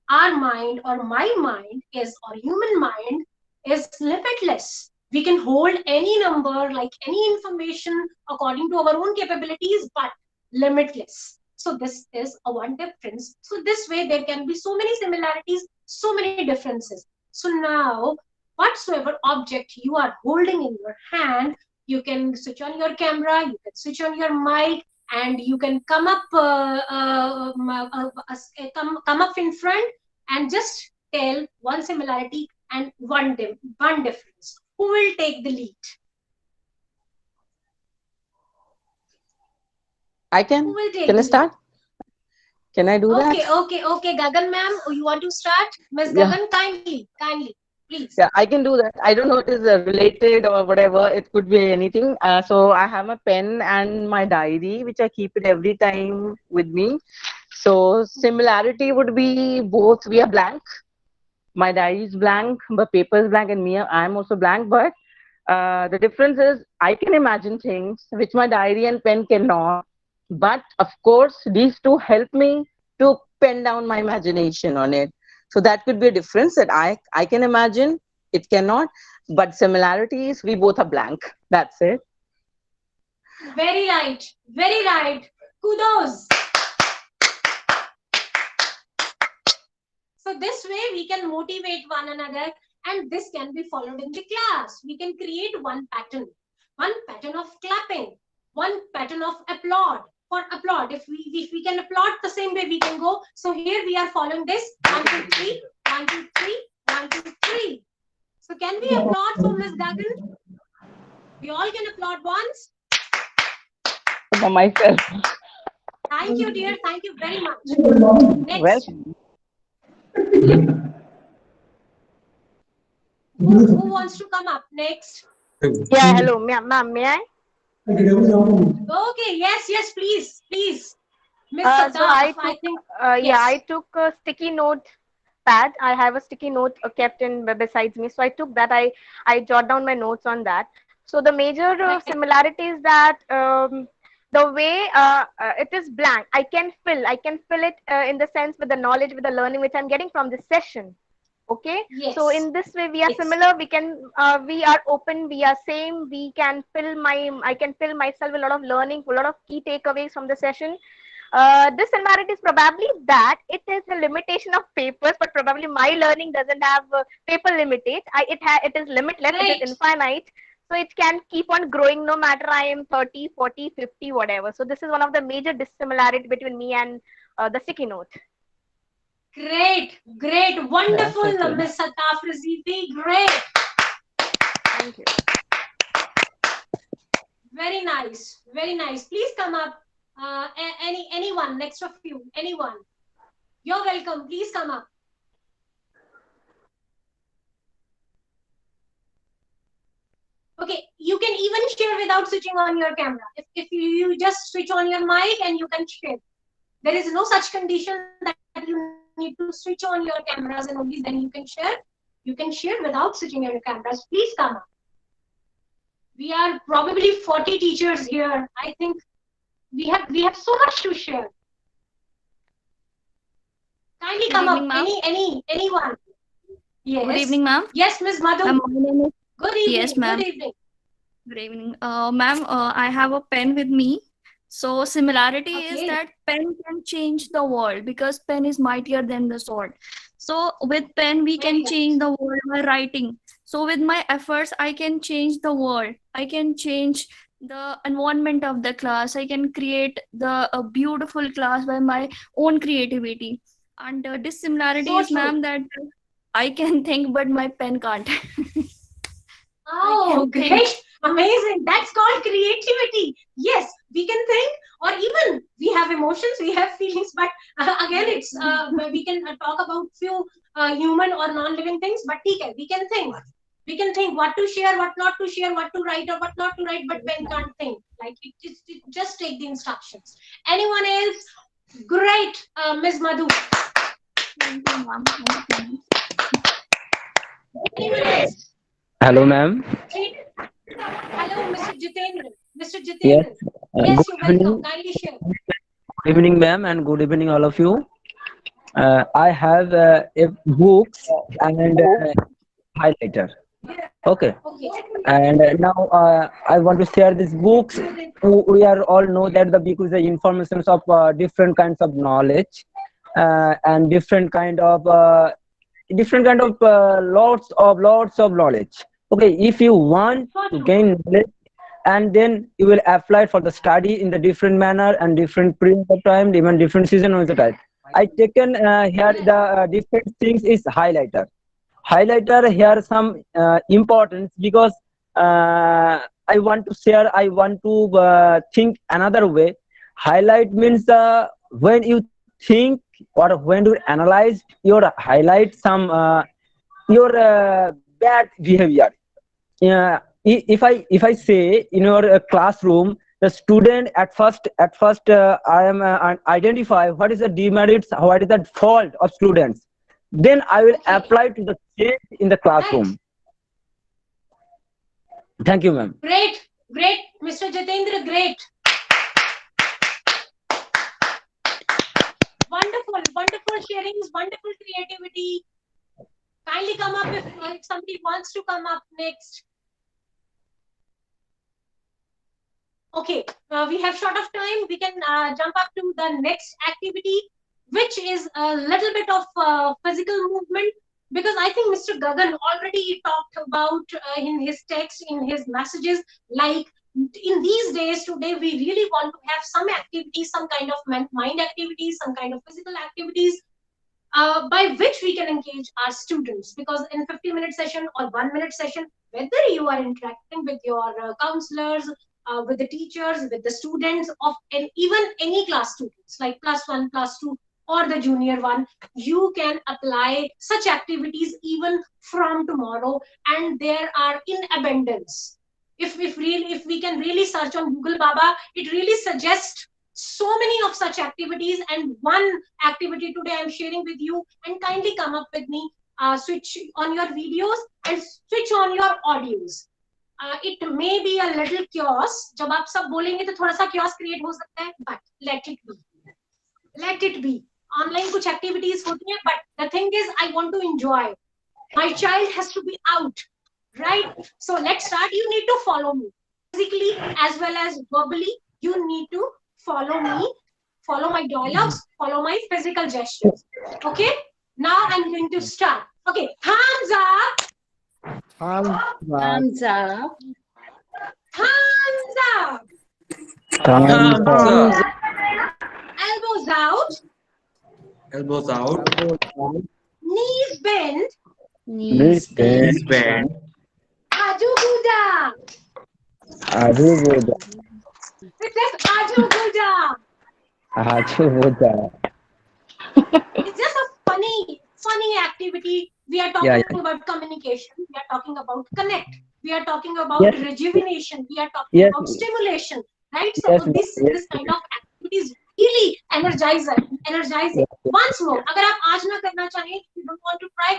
Speaker 4: our mind, or my mind is, or human mind is limitless. We can hold any number, like any information, according to our own capabilities, but limitless. So this is a one difference. So this way there can be so many similarities, so many differences. So now, whatsoever object you are holding in your hand, you can switch on your camera, you can switch on your mic, and you can come up come up in front and just tell one similarity and one difference. Who will take the lead?
Speaker 5: I
Speaker 4: Who
Speaker 5: can.
Speaker 4: will take
Speaker 5: Can I
Speaker 4: the lead?
Speaker 5: start? Can I do that?
Speaker 4: Okay. Gagan ma'am, you want to start? Miss
Speaker 5: Yeah.
Speaker 4: Gagan, kindly, please.
Speaker 5: Yeah, I can do that. I don't know if it is related or whatever. It could be anything. So I have a pen and my diary, which I keep it every time with me. So similarity would be both. We are blank. My diary is blank, but paper is blank, and me, I'm also blank. But the difference is I can imagine things which my diary and pen cannot. But of course, these two help me to pen down my imagination on it. So that could be a difference, that I can imagine, it cannot. But similarities, we both are blank. That's it.
Speaker 4: Very right, very right. Kudos. So this way we can motivate one another, and this can be followed in the class. We can create one pattern of clapping, one pattern of applaud. For applaud, if we can applaud the same way, we can go. So here we are following this 1 2 3, 1 2 3, 1 2 3. So can we applaud for Miss Gagan? We all can applaud once.
Speaker 5: For myself.
Speaker 4: Thank you, dear. Thank you very much.
Speaker 5: Well,
Speaker 4: Next, who wants to come up next?
Speaker 5: yeah, hello, ma'am, may I?
Speaker 4: Okay, yes, please. Miss
Speaker 1: So I
Speaker 4: Saddaf, I
Speaker 1: took,
Speaker 4: think,
Speaker 1: yeah, I
Speaker 4: yes.
Speaker 1: took a sticky note pad. I have a sticky note kept in besides me. So I took that. I jot down my notes on that.
Speaker 6: So the major similarity is that the way it is blank. I can fill it in the sense with the knowledge, with the learning which I'm getting from this session. Okay, so
Speaker 4: Yes.
Speaker 6: in this way we are
Speaker 4: Yes.
Speaker 6: similar. We are open. We are same. I can fill myself with a lot of learning, a lot of key takeaways from the session. This similarity is probably that it is a limitation of papers, but probably my learning doesn't have paper limited. It is limitless, it is
Speaker 4: Great.
Speaker 6: infinite. So it can keep on growing no matter I am 30, 40, 50, whatever. So this is one of the major dissimilarity between me and the sticky note.
Speaker 4: Great. Great.
Speaker 5: That's
Speaker 4: Wonderful,
Speaker 5: okay.
Speaker 4: Miss Sataf Razifi. Great.
Speaker 6: Thank you.
Speaker 4: Very nice. Very nice. Please come up. Anyone next of you. Anyone. You're welcome. Please come up. Okay. You can even share without switching on your camera. If you just switch on your mic and you can share. There is no such condition that you need to switch on your cameras and only then you can share. You can share without switching on your cameras. Please come up. We are probably 40 teachers here. I think we have so much to share. Kindly
Speaker 7: Good
Speaker 4: come up.
Speaker 7: evening, ma'am.
Speaker 4: Anyone.
Speaker 7: Good
Speaker 4: Yes.
Speaker 7: evening, ma'am.
Speaker 4: Yes, Miss Madhu.
Speaker 7: Ma'am, my name is
Speaker 4: Good
Speaker 7: yes,
Speaker 4: evening. Good
Speaker 7: ma'am.
Speaker 4: evening.
Speaker 7: Good evening. Ma'am, I have a pen with me. So similarity is
Speaker 4: Okay.
Speaker 7: that pen can change the world because pen is mightier than the sword. So with pen we
Speaker 4: Very
Speaker 7: can change
Speaker 4: nice.
Speaker 7: the world by writing. So with my efforts I can change the world. I can change the environment of the class. I can create the a beautiful class by my own creativity. And dissimilarity
Speaker 4: So
Speaker 7: is,
Speaker 4: true.
Speaker 7: ma'am, that I can think but my pen can't. I
Speaker 4: Oh,
Speaker 7: can think.
Speaker 4: great. Amazing. That's called creativity. Yes, we can think, or even we have emotions, we have feelings, but again,
Speaker 7: Yes,
Speaker 4: it's
Speaker 7: ma'am.
Speaker 4: we can talk about few human or non-living things, but okay, we can think. We can think what to share, what not to share, what to write or what not to write, but
Speaker 7: Yes,
Speaker 4: pen
Speaker 7: ma'am.
Speaker 4: can't think. Like it just take the instructions. Anyone else? Great, Ms. Madhu.
Speaker 7: Thank you, ma'am. Thank you so much.
Speaker 4: Anyone else?
Speaker 3: Hello, ma'am.
Speaker 4: Three. Hello, Mr. Jitendra. Mr.
Speaker 3: Yes.
Speaker 4: Jitendra.
Speaker 3: Good
Speaker 4: Yes, you're welcome.
Speaker 3: evening.
Speaker 4: Kindly share.
Speaker 3: Good evening, ma'am, and good evening, all of you. I have a books and highlighter. Okay.
Speaker 4: Okay.
Speaker 3: And now I want to share these books. We are all know that the book is the informations of different kinds of knowledge and different kind of lots of knowledge. Okay, if you want
Speaker 4: So
Speaker 3: to
Speaker 4: true.
Speaker 3: gain knowledge, and then you will apply for the study in the different manner and different period of time, even different season of the time. I taken here
Speaker 4: Yes.
Speaker 3: the different things is highlighter here some importance because I want to think another way. Highlight means when you think or when you analyze your highlight some your bad behavior. If I say in your classroom the student at first I am identify what is the demerits, what is the fault of students, then I will
Speaker 4: Okay.
Speaker 3: apply to the change in the
Speaker 4: Right.
Speaker 3: classroom. Thank you, ma'am.
Speaker 4: Great. Great. Mr. Jitendra, great. Wonderful. Wonderful sharings. Wonderful creativity. Kindly come up if somebody wants to come up next. Okay. We have short of time. We can jump up to the next activity, which is a little bit of physical movement. Because I think Mr. Gagan already talked about in his text, in his messages, like in these days today, we really want to have some activities, some kind of mind activities, some kind of physical activities by which we can engage our students. Because in 50-minute session or 1 minute session, whether you are interacting with your counselors, with the teachers, with the students of even any class students like +1, +2, or the junior one, you can apply such activities even from tomorrow, and there are in abundance. If we can really search on Google Baba, it really suggests so many of such activities, and one activity today I'm sharing with you. And kindly come up with me, switch on your videos and switch on your audios. It may be a little chaos. जब आप सब बोलेंगे तो थोड़ा सा chaos create हो सकता है, but let it be. Online कुछ activities होती हैं, but the thing is, I want to enjoy. My child has to be out, right? So let's start. You need to follow me physically as well as verbally. You need to follow me, follow my dialogues, follow my physical gestures. Okay, now I'm going to start. Okay, thumbs up,
Speaker 5: Thumbs up.
Speaker 4: thumbs up,
Speaker 3: Thumbs
Speaker 8: Thumbs
Speaker 3: up.
Speaker 5: Thumbs
Speaker 8: up.
Speaker 5: up.
Speaker 4: elbows out,
Speaker 8: Elbows out.
Speaker 3: Elbows down.
Speaker 4: knees bent,
Speaker 3: Knees
Speaker 5: Knees
Speaker 3: bent.
Speaker 8: Knees
Speaker 5: bent.
Speaker 8: bent.
Speaker 4: aju guda.
Speaker 3: Aju boja.
Speaker 4: It says aju guda.
Speaker 3: Aju boja.
Speaker 4: It's just a funny activity. We are
Speaker 3: Yeah,
Speaker 4: talking
Speaker 3: yeah.
Speaker 4: about communication. We are talking about connect. We are talking about
Speaker 3: Yes,
Speaker 4: rejuvenation. We are talking
Speaker 3: yes,
Speaker 4: about stimulation, right? So
Speaker 3: yes, ma'am. Yes,
Speaker 4: this kind of activities really energizing.
Speaker 3: yes, yes.
Speaker 4: Once more, अगर आप आज ना करना चाहें, you don't want to try,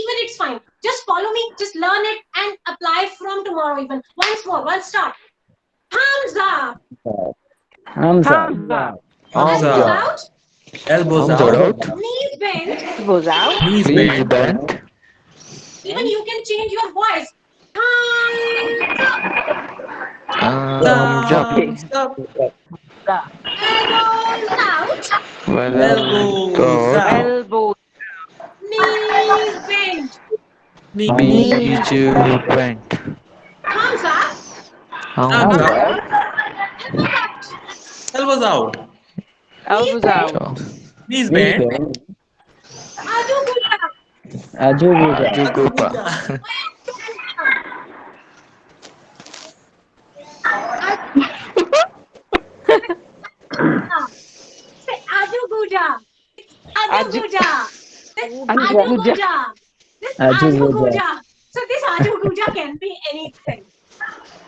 Speaker 4: even it's fine. Just follow me, just learn it and apply from tomorrow even. Once more, let's start. Thumbs up,
Speaker 3: Thumbs up.
Speaker 5: Thumbs up.
Speaker 8: Thumbs
Speaker 4: elbows
Speaker 8: up.
Speaker 4: out,
Speaker 8: Elbows
Speaker 3: Thumbs
Speaker 8: out.
Speaker 3: out.
Speaker 4: knees bent.
Speaker 5: Elbows out.
Speaker 8: Knees
Speaker 3: Knees
Speaker 8: bent.
Speaker 3: bent.
Speaker 4: Even you can change your voice. Thumbs up,
Speaker 3: Thumbs up.
Speaker 5: Okay.
Speaker 8: Thumbs up.
Speaker 5: Up.
Speaker 4: elbows out,
Speaker 8: Elbows out.
Speaker 5: Elbows.
Speaker 4: knees bent.
Speaker 8: Knees
Speaker 5: Knees
Speaker 3: Knees
Speaker 8: bent.
Speaker 5: bent.
Speaker 3: bent.
Speaker 4: Thumbs up,
Speaker 8: Thumbs
Speaker 3: Thumbs
Speaker 5: Thumbs
Speaker 8: up.
Speaker 3: up.
Speaker 5: up.
Speaker 4: elbows out,
Speaker 8: Elbows out.
Speaker 4: knees
Speaker 5: Elbows
Speaker 4: bent.
Speaker 5: out.
Speaker 8: Knees
Speaker 3: Knees
Speaker 8: bent.
Speaker 3: bent.
Speaker 4: Aju guja,
Speaker 3: Aju boja.
Speaker 8: Aju guja.
Speaker 4: aju guja, aju guja. Say aju guja. It's aju
Speaker 5: Aju.
Speaker 4: guja. This
Speaker 5: Aju
Speaker 4: aju
Speaker 5: guja.
Speaker 4: guja. This
Speaker 3: Aju
Speaker 4: aju
Speaker 3: boja.
Speaker 4: guja. So this aju guja can be anything.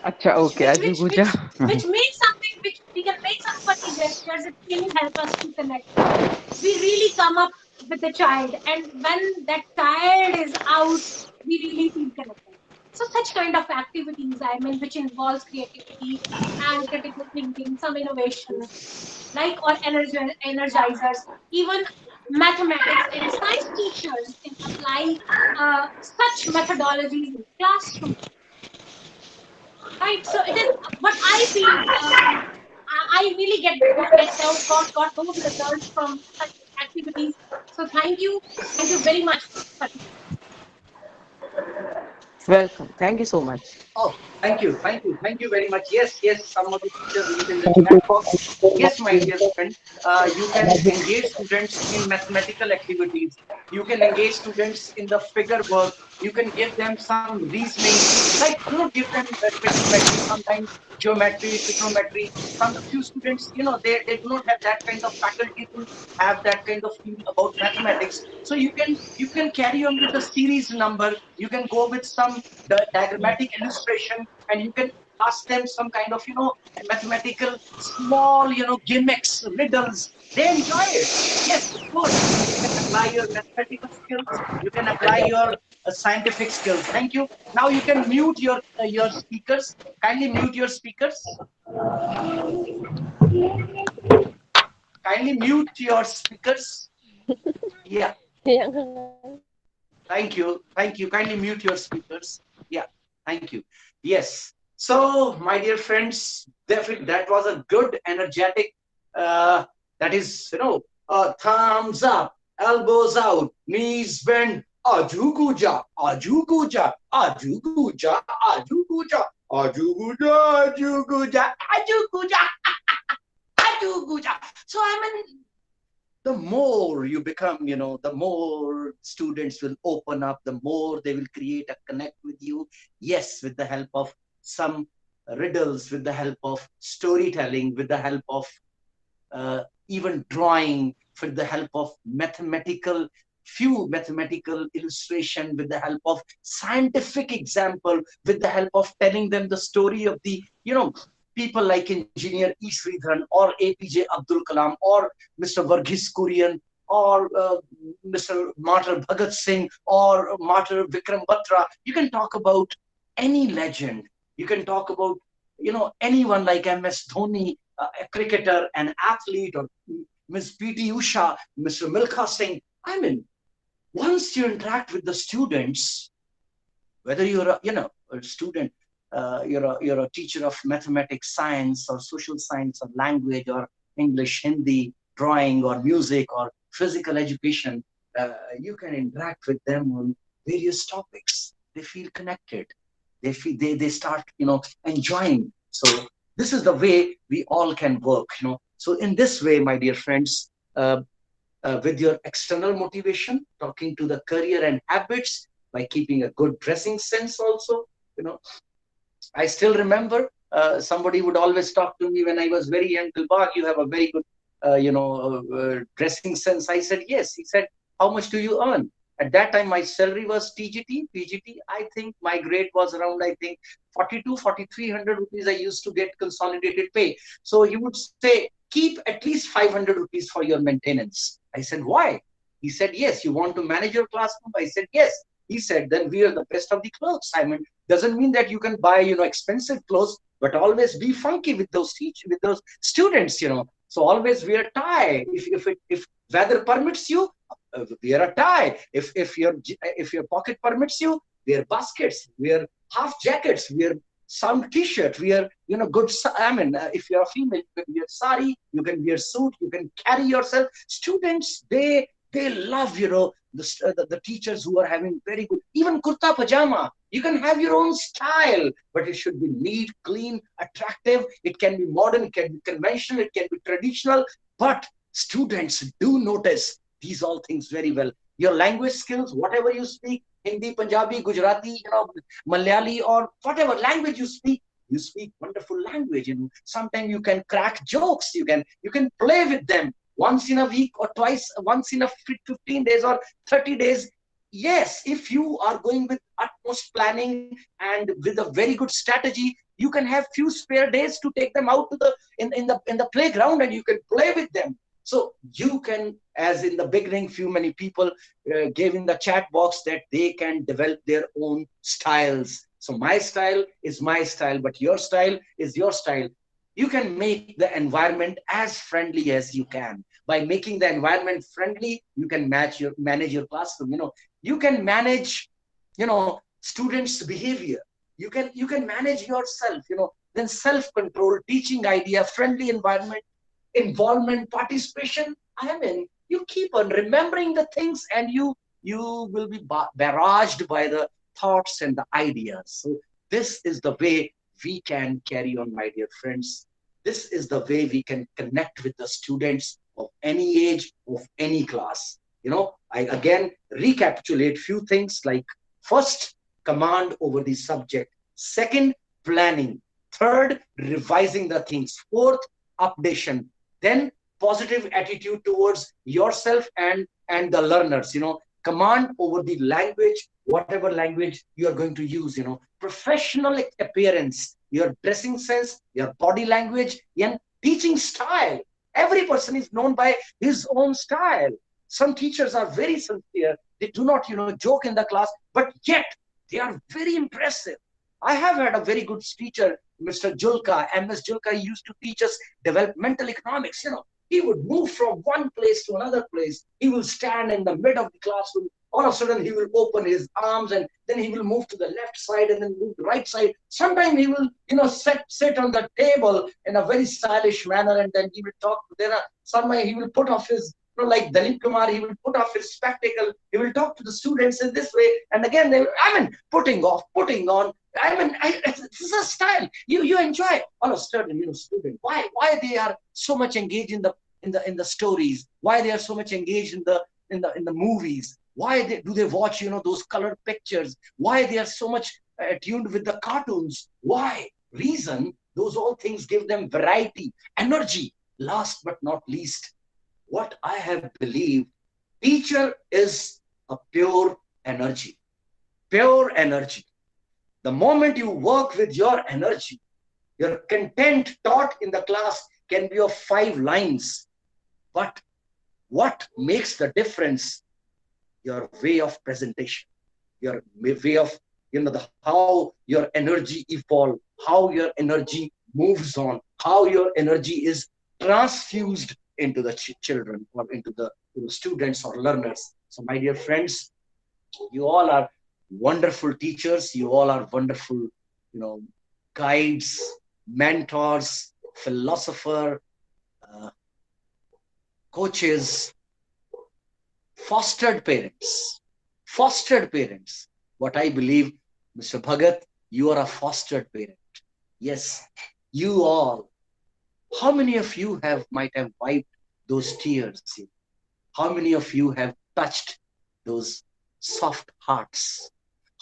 Speaker 5: Acha. Okay.
Speaker 4: which
Speaker 5: Aju
Speaker 4: which
Speaker 5: guja.
Speaker 4: which which makes something, which we can make some funny gestures. It really help us to connect. We really come up with the child, and when that child is out, we really feel connected. So such kind of activities, I mean, which involves creativity and critical thinking, some innovation, like, or energizers, even mathematics and science teachers can apply such methodologies in classroom, right? So it is what I feel. I really got those results from such activities. So thank you very much for participating.
Speaker 5: Welcome. Thank you so much.
Speaker 2: Oh, thank you very much. Yes, some of the teachers wrote in the
Speaker 3: Thank
Speaker 2: chat
Speaker 3: you.
Speaker 2: box.
Speaker 3: Thank you so much.
Speaker 2: Yes, my dear friend, you can engage students in mathematical activities. You can engage students in the figure work. You can give them some reasoning, like give them trigonometry, sometimes geometry, trigonometry. Some few students, they do not have that kind of faculty to have that kind of feel about mathematics. So you can carry on with the series number. You can go with some the diagrammatic illustration, and you can ask them some kind of mathematical small gimmicks, riddles. They enjoy it. Yes, of course, you can apply your mathematical skills, you can apply your scientific skills. Thank you. Now you can mute your speakers. Kindly mute your speakers. Kindly mute your speakers. Yeah. Thank you. Kindly mute your speakers. Yeah, thank you. Yes. So, my dear friends, definitely that was a good, energetic. That is, thumbs up, elbows out, knees bent. Aju guja, aju guja, aju guja, aju guja, aju guja, aju guja, aju guja, aju guja. So I mean, the more you become, the more students will open up, the more they will create a connect with you. Yes, with the help of some riddles, with the help of storytelling, with the help of even drawing, with the help of few mathematical illustration, with the help of scientific example, with the help of telling them the story of the, people like engineer E. Sridharan or APJ Abdul Kalam or Mr. Varghese Kurian or Mr. Martyr Bhagat Singh or Martyr Vikram Batra. You can talk about any legend. You can talk about, anyone like MS Dhoni, a cricketer, an athlete, or Miss P.T. Usha, Mr. Milkha Singh. I mean, once you interact with the students, whether you're a student, you're a teacher of mathematics, science, or social science, or language, or English, Hindi, drawing, or music, or physical education, you can interact with them on various topics. They feel connected. They start enjoying. So this is the way we all can work. So in this way, my dear friends, with your external motivation, talking to the career and habits, by keeping a good dressing sense also. You know, I still remember somebody would always talk to me when I was very young. Dilbagh, you have a very good, dressing sense. I said yes. He said, how much do you earn? At that time, my salary was TGT, PGT. I think my grade was around, I think, 42, 4,300 rupees. I used to get consolidated pay. So he would say, keep at least 500 rupees for your maintenance. I said, why? He said, yes, you want to manage your classroom? I said, yes. He said, then wear the best of the clothes. I mean, doesn't mean that you can buy, expensive clothes, but always be funky with those with those students. So always wear tie. If weather permits you, wear a tie. If your pocket permits you, wear baskets, wear half jackets, wear some t-shirt, wear good. I mean, if you're a female, you can wear sari, you can wear suit, you can carry yourself. Students, they love the teachers who are having very good, even kurta pajama. You can have your own style, but it should be neat, clean, attractive. It can be modern, it can be conventional, it can be traditional. But students, do notice these all things very well. Your language skills, whatever you speak, Hindi, Punjabi, Gujarati, Malayali, or whatever language you speak wonderful language. Sometimes you can crack jokes. You can play with them once in a week or twice, once in a 15 days or 30 days. Yes, if you are going with utmost planning and with a very good strategy, you can have few spare days to take them out to the playground, and you can play with them. So you can, as in the beginning, many people gave in the chat box that they can develop their own styles. So my style is my style, but your style is your style. You can make the environment as friendly as you can. By making the environment friendly, you can manage your classroom. You can manage, students' behavior. You can manage yourself. Then self-control, teaching idea, friendly environment, involvement, participation. I mean, you keep on remembering the things, and you will be barraged by the thoughts and the ideas. So this is the way we can carry on, my dear friends. This is the way we can connect with the students of any age, of any class. I again recapitulate few things like: first, command over the subject; second, planning; third, revising the things; fourth, updation; then positive attitude towards yourself and the learners. Command over the language, whatever language you are going to use. Professional appearance, your dressing sense, your body language, and teaching style. Every person is known by his own style. Some teachers are very sincere. They do not joke in the class, but yet they are very impressive. I have had a very good teacher, Mr. Julka, MS Julka. He used to teach us developmental economics. He would move from one place to another place. He will stand in the mid of the classroom. All of a sudden, he will open his arms, and then he will move to the left side and then move to the right side. Sometimes he will, sit on the table in a very stylish manner, and then he will talk. Sometimes he will put off his, like Dalip Kumar, he will put off his spectacle. He will talk to the students in this way. And again, putting off, putting on. This is a style you enjoy. All of a sudden, student, why they are so much engaged in the stories? Why they are so much engaged in the movies? Why do they watch those colored pictures? Why they are so much attuned with the cartoons? Why? Reason, those all things give them variety, energy. Last but not least, what I have believed, teacher is a pure energy. Pure energy. The moment you work with your energy, your content taught in the class can be of 5 lines. But what makes the difference? Your way of presentation, your way of
Speaker 9: how your energy evolve, how your energy moves on, how your energy is transfused into the children or into the students or learners. So my dear friends, you all are wonderful teachers, you all are wonderful, guides, mentors, philosopher, uh, coaches, fostered parents. Fostered parents. What I believe, Mr. Bhagat, you are a fostered parent. Yes, you all. How many of you might have wiped those tears? How many of you have touched those soft hearts?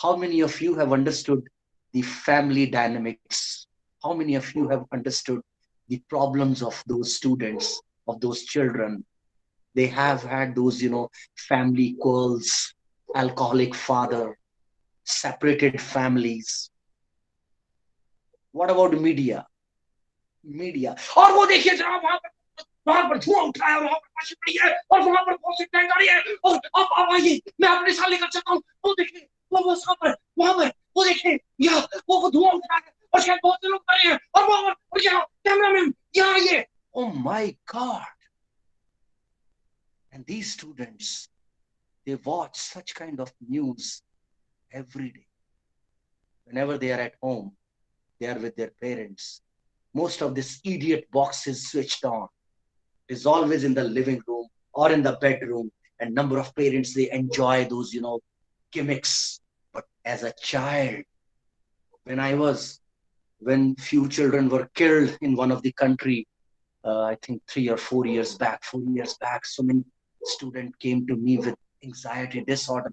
Speaker 9: How many of you have understood the family dynamics? How many of you have understood the problems of those students, of those children? They have had those, family quarrels, alcoholic father, separated families. What about media? Media. और वो देखिए जनाब वहां पर धुआं उठ रहा है, वहां पर बारिश पड़ी है और वहां पर बहुत सी टैंक आ रही है और अब आइए मैं अपने साथ लेकर चलता हूँ। वो देखिए वो वहां पर वो देखिए यहाँ वो धुआं उठ रहा है और शायद बहुत से लोग आ रहे हैं और वहां पर यहाँ कैमरामैन यहाँ आइए। Oh my God! And these students, they watch such kind of news every day. Whenever they are at home, they are with their parents. Most of this idiot box is switched on. It is always in the living room or in the bedroom. And number of parents, they enjoy those, gimmicks. But as a child, when few children were killed in one of the country, I think 4 years back, so many students came to me with anxiety disorder.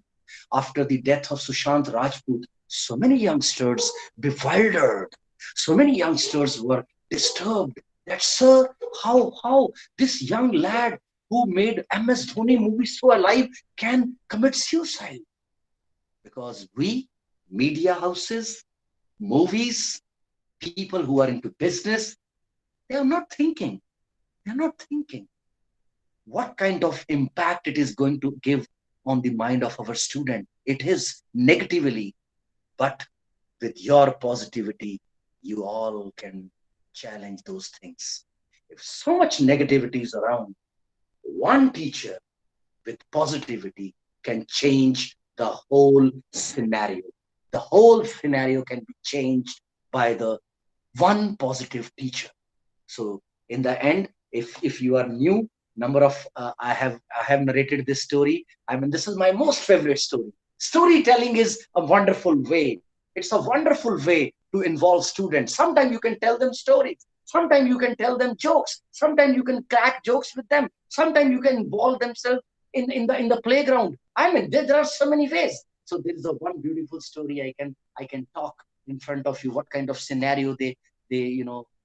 Speaker 9: After the death of Sushant Rajput, so many youngsters bewildered. So many youngsters were disturbed that, sir, how this young lad who made MS Dhoni movie so alive can commit suicide? Because we, media houses, movies, people who are into business, they are not thinking. They're not thinking what kind of impact it is going to give on the mind of our student. It is negatively, but with your positivity, you all can challenge those things. If so much negativity is around, one teacher with positivity can change the whole scenario. The whole scenario can be changed by the one positive teacher. So in the end, if you are new, I have narrated this story. I mean, this is my most favorite story. Storytelling is a wonderful way. It's a wonderful way to involve students. Sometimes you can tell them stories. Sometimes you can tell them jokes. Sometimes you can crack jokes with them. Sometimes you can involve themselves in the playground. I mean, there are so many ways. So there is a one beautiful story I can talk in front of you. What kind of scenario they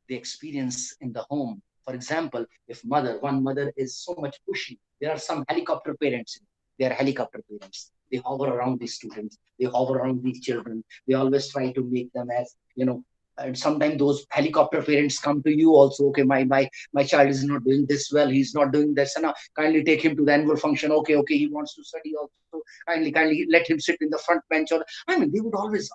Speaker 9: experience in the home. For example, if one mother is so much pushy, there are some helicopter parents. They are helicopter parents. They hover around these students. They hover around these children. They always try to make them as, and sometimes those helicopter parents come to you also. Okay, my child is not doing this well. He's not doing this. And kindly take him to the annual function. Okay, he wants to study also. Kindly let him sit in the front bench. Or I mean, they would always.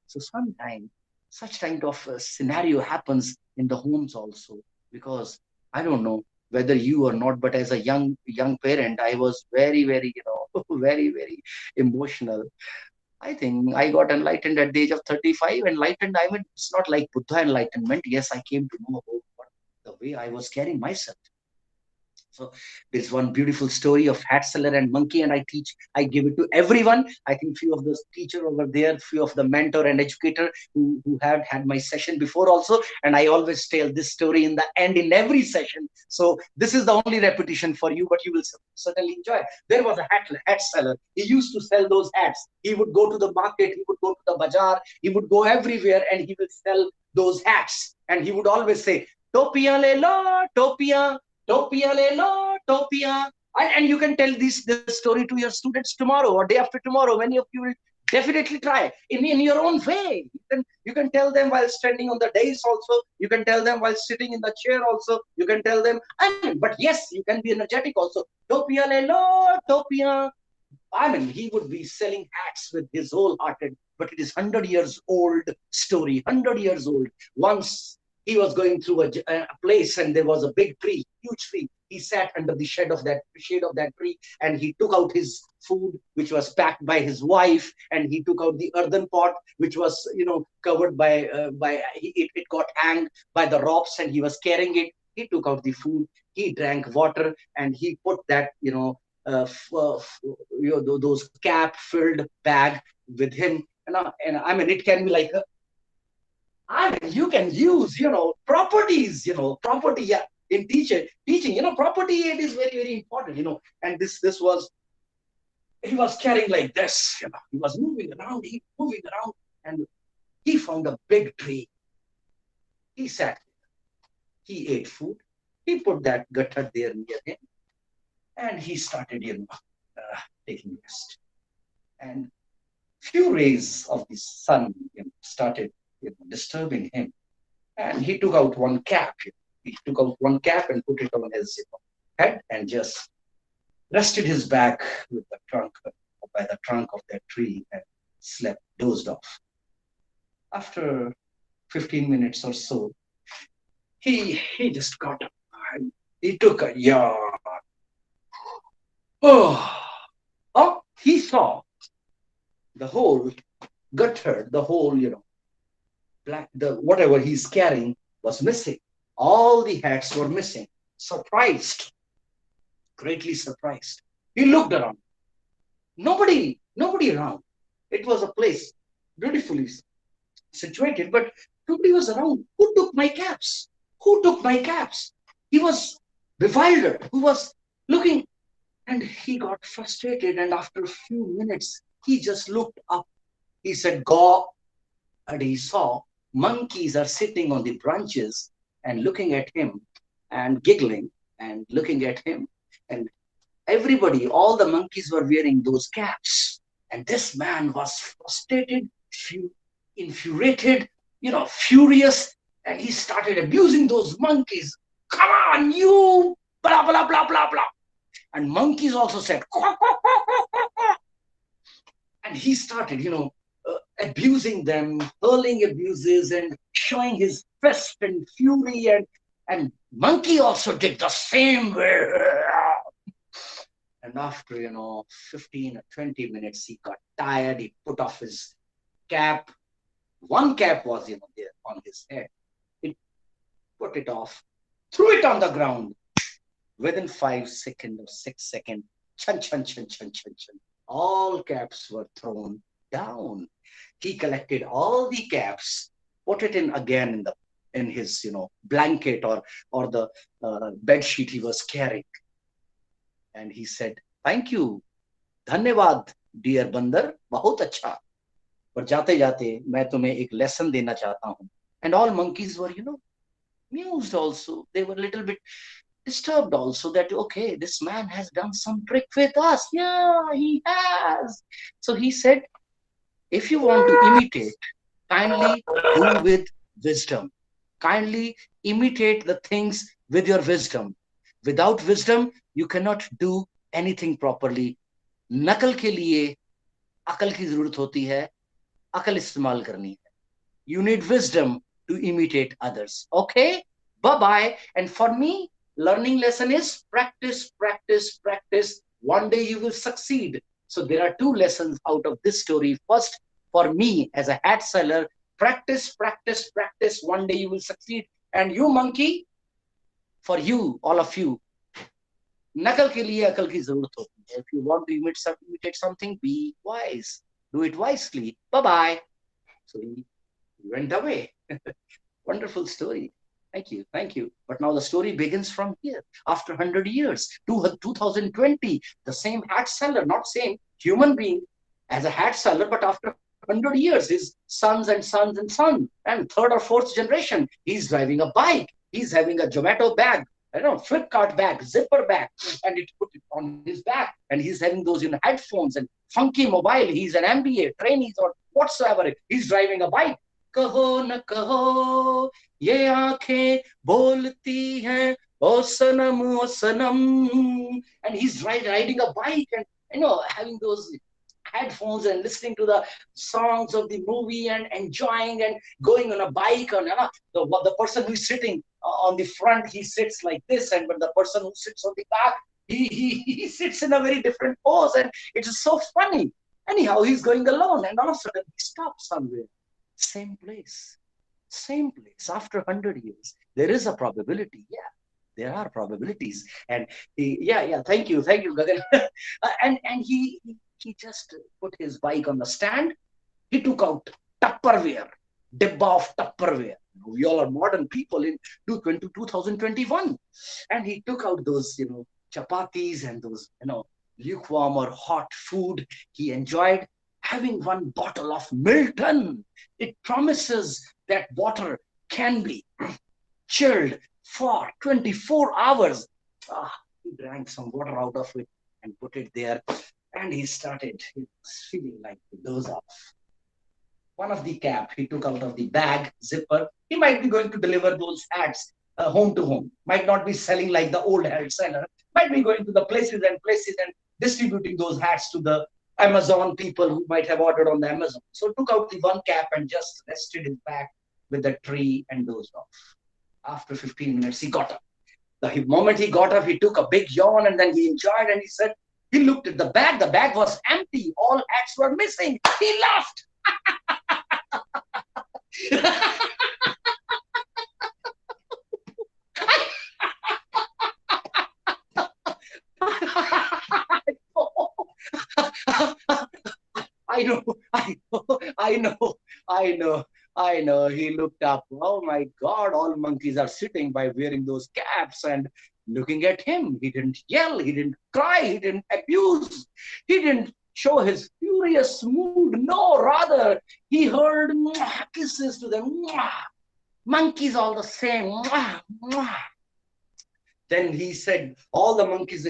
Speaker 9: So sometimes such kind of scenario happens in the homes also, because I don't know whether you or not, but as a young parent, I was very, very, very, very emotional. I think I got enlightened at the age of 35. Enlightened, I mean, it's not like Buddha enlightenment. Yes, I came to know about the way I was carrying myself. So there's one beautiful story of hat seller and monkey, and I give it to everyone. I think few of those teacher over there, few of the mentor and educator who had had my session before also, and I always tell this story in the end in every session. So this is the only repetition for you, but you will certainly enjoy. There was a hat seller. He used to sell those hats. He would go to the market, he would go to the bazaar, he would go everywhere, and he would sell those hats. And he would always say, "Topiyan le lo, topiyan. Topia le lo, topia." And you can tell this story to your students tomorrow or day after tomorrow. Many of you will definitely try in your own way. You can tell them while standing on the dais also. You can tell them while sitting in the chair also. You can tell them, but yes, you can be energetic also. Topia le lo, topia. I mean, he would be selling hats with his wholehearted, but it is 100 years old story, 100 years old. Once he was going through a place and there was a big tree, huge tree. He sat under the shade of that tree, and he took out his food, which was packed by his wife, and he took out the earthen pot, which was, covered it got hanged by the ropes, and he was carrying it. He took out the food, he drank water, and he put that, those cap filled bag with him. And I mean, it can be like I mean, you can use, properties, property, yeah, in teaching, property, it is very, very important, and this was, he was carrying like this, he was moving around, and he found a big tree. He sat, he ate food, he put that gutter there near him, and he started, taking rest. And few rays of the sun, started, disturbing him. And he took out one cap. He took out one cap and put it on his, head, and just rested his back with the trunk, by the trunk of that tree, and slept, dozed off. After 15 minutes or so, he just got up. And he took a yawn. Oh, he saw the whole gutter, the whole, whatever he's carrying was missing. All the hats were missing. Surprised, greatly surprised. He looked around. Nobody around. It was a place beautifully situated, but nobody was around. Who took my caps? Who took my caps? He was bewildered. Who was looking? And he got frustrated. And after a few minutes, he just looked up. He said, "Go." And he saw monkeys are sitting on the branches and looking at him and giggling and looking at him. And everybody, all the monkeys were wearing those caps. And this man was frustrated, infuriated, furious. And he started abusing those monkeys. "Come on, you, blah, blah, blah, blah, blah." And monkeys also said, "Quack, quack, quack, quack, quack, quack." And he started, abusing them, hurling abuses and showing his fist and fury. And monkey also did the same way. And after, 15 or 20 minutes, he got tired. He put off his cap. One cap was, there on his head. He put it off, threw it on the ground. Within 5 seconds or 6 seconds, chun, chun, chun, chun, chun, chun, all caps were thrown down. He collected all the caps, put it in again in his, blanket or the bed sheet he was carrying. And he said, "Thank you, धन्यवाद, dear बंदर, बहुत अच्छा. पर जाते जाते मैं तुम्हें एक lesson देना चाहता हूँ." And all monkeys were, amused also. They were a little bit disturbed also that, okay, this man has done some trick with us. Yeah, he has. So he said, "If you want to imitate, kindly do with wisdom. Kindly imitate the things with your wisdom. Without wisdom, you cannot do anything properly. नकल के लिए अकल की जरूरत होती है, अकल इस्तेमाल करनी है. You need wisdom to imitate others. Okay? Bye-bye. And for me, learning lesson is practice, practice, practice. One day you will succeed. So there are 2 lessons out of this story. First, for me as a hat seller, practice, practice, practice. One day you will succeed. And you, monkey, for you, all of you, नकल के लिए अकल की जरूरत होती है. If you want to imitate something, be wise. Do it wisely. Bye-bye. So he went away. Wonderful story. Thank you. Thank you. But now the story begins from here. After 100 years, 2020, the same hat seller, not same human being as a hat seller, but after 100 years, his sons and sons and sons, and 3rd or 4th generation, he's driving a bike. He's having a Zomato bag, Flipkart bag, zipper bag, and it put it on his back. And he's having those headphones and funky mobile. He's an MBA, trainees or whatsoever. He's driving a bike. कहो न कहो ये आंखें बोलती हैं ओ सनम, and he's riding a bike, and having those headphones and listening to the songs of the movie and enjoying and going on a bike, and the person who is sitting on the front, he sits like this, and but the person who sits on the back, he sits in a very different pose, and it is so funny. Anyhow, he's going alone, and all of a sudden he stops somewhere. Same place. Same place. After 100 years, there is a probability. Yeah, there are probabilities. And yeah, thank you, Gagan. And he just put his bike on the stand. He took out Tupperware, dibba of Tupperware. We all are modern people in 2021. And he took out those, chapatis and those, lukewarm or hot food. He enjoyed having one bottle of Milton. It promises that water can be chilled for 24 hours. He drank some water out of it and put it there. And he started feeling like to doze off. One of the cap he took out of the bag zipper. He might be going to deliver those hats home to home. Might not be selling like the old hat seller. Might be going to the places and distributing those hats to the Amazon people who might have ordered on the Amazon. So took out the one cap and just rested his back with the tree and dozed off. After 15 minutes, he got up. The moment he got up, he took a big yawn and then he enjoyed and he said, he looked at the bag. The bag was empty. All hats were missing. He laughed. I know. He looked up. Oh my God, all monkeys are sitting by wearing those caps and looking at him. He didn't yell, he didn't cry, he didn't abuse, he didn't show his furious mood. No, rather, he hurled kisses to them. Monkeys all the same. Then he said, all the monkeys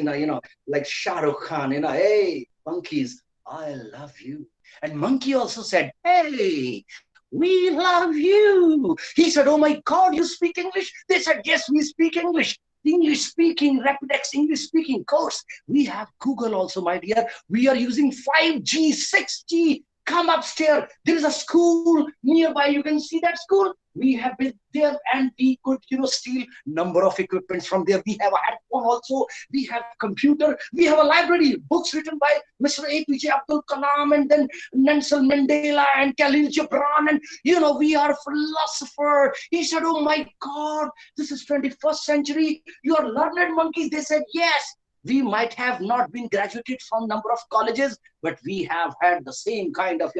Speaker 9: like Shah Rukh Khan, hey, monkeys, I love you. And monkey also said, hey, we love you. He said, oh my God, you speak English? They said, yes, we speak English. English speaking, Rapidex English speaking course. We have Google also, my dear. We are using 5G, 6G. Come upstairs. There is a school nearby. You can see that school. We have been there and we could, steal number of equipments from there. We have a headphone also. We have computer. We have a library. Books written by Mr. APJ Abdul Kalam and then Nelson Mandela and Khalil Gibran. And, we are philosopher. He said, oh my God, this is 21st century. You are learned monkeys. They said, yes. We might have not been graduated from number of colleges, but we have had the same kind of,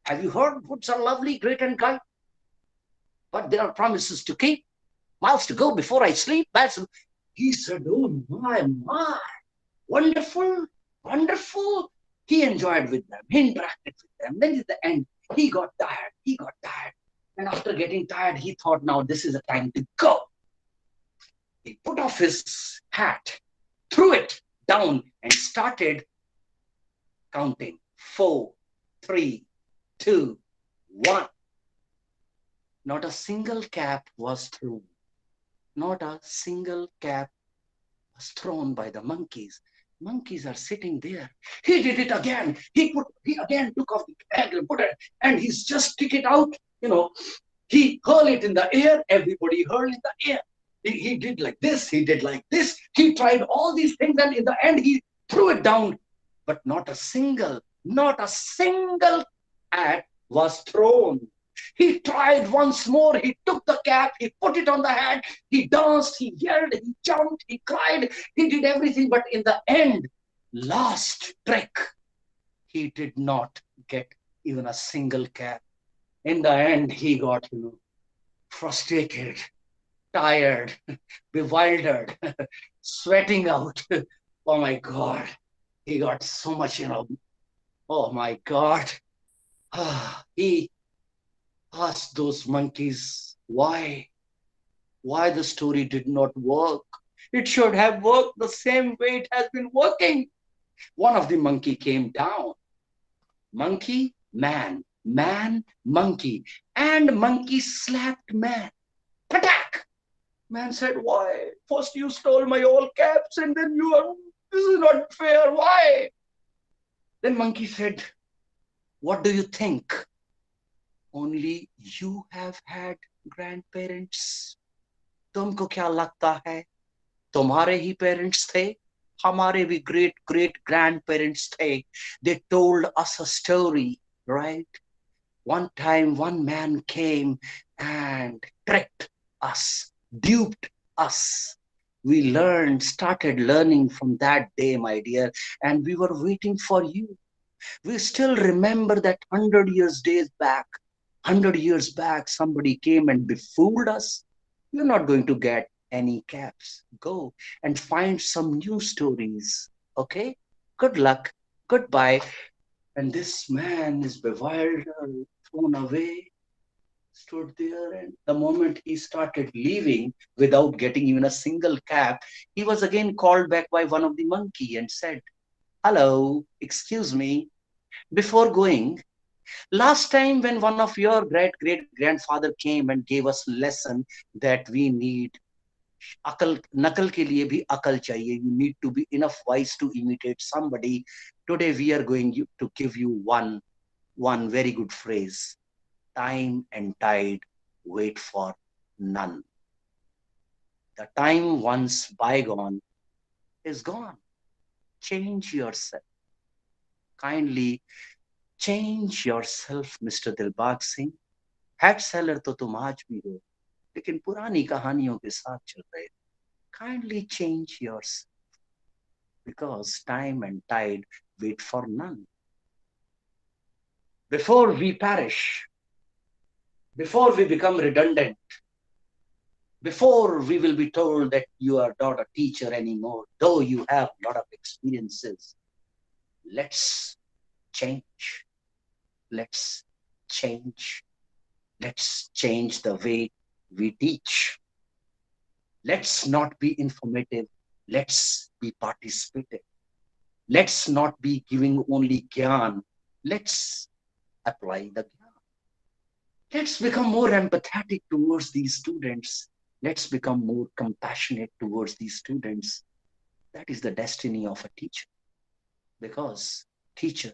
Speaker 9: have you heard woods are lovely, great and kind? But there are promises to keep, miles to go before I sleep. He said, oh my, wonderful, wonderful. He enjoyed with them, he interacted with them. Then at the end, he got tired. And after getting tired, he thought, now this is the time to go. He put off his hat, threw it down and started counting. 4, 3, 2, 1. Not a single cap was thrown. Not a single cap was thrown by the monkeys. Monkeys are sitting there. He did it again. He again took off the bag and put it, and he's just stick it out. He hurled it in the air. Everybody hurled in the air. He did like this. He did like this. He tried all these things, and in the end, he threw it down. But not a single hat was thrown. He tried once more. He took the cap. He put it on the head. He danced. He yelled. He jumped. He cried. He did everything. But in the end, last trick, he did not get even a single cap. In the end, he got, frustrated, tired, bewildered, sweating out. Oh my God. He got so much, oh my God. He asked those monkeys why the story did not work. It should have worked the same way it has been working. One of the monkey came down. Monkey, man, monkey, and monkey slapped man. Patak! Man said, why? First you stole my old caps and then this is not fair. Why? Then monkey said, what do you think? Only you have had grandparents? तुमको क्या लगता है तुम्हारे ही parents थे? हमारे भी great great grandparents थे. They told us a story, right? One time one man came and tricked us, duped us. We started learning from that day, my dear, and we were waiting for you. We still remember that 100 years days back. 100 years back, somebody came and befooled us. You're not going to get any caps. Go and find some new stories. Okay? Good luck. Goodbye. And this man is bewildered, thrown away, stood there, and the moment he started leaving without getting even a single cap, he was again called back by one of the monkey and said, hello, excuse me, before going, last time when one of your great great grandfather came and gave us lesson that we need akal nakal ke liye bhi akal chahiye, you need to be enough wise to imitate somebody. Today we are going to give you one very good phrase: time and tide wait for none. The time once bygone is gone. Change yourself. Kindly change yourself, Mr. Dilbagh Singh. Head seller तो तुम आज भी हो, लेकिन पुरानी कहानियों के साथ चल रहे हो. Kindly change yourself, because time and tide wait for none. Before we perish, before we become redundant, before we will be told that you are not a teacher anymore, though you have a lot of experiences, let's change. Let's change. Let's change the way we teach. Let's not be informative. Let's be participative. Let's not be giving only gyan. Let's apply the gyan. Let's become more empathetic towards these students. Let's become more compassionate towards these students. That is the destiny of a teacher. Because teacher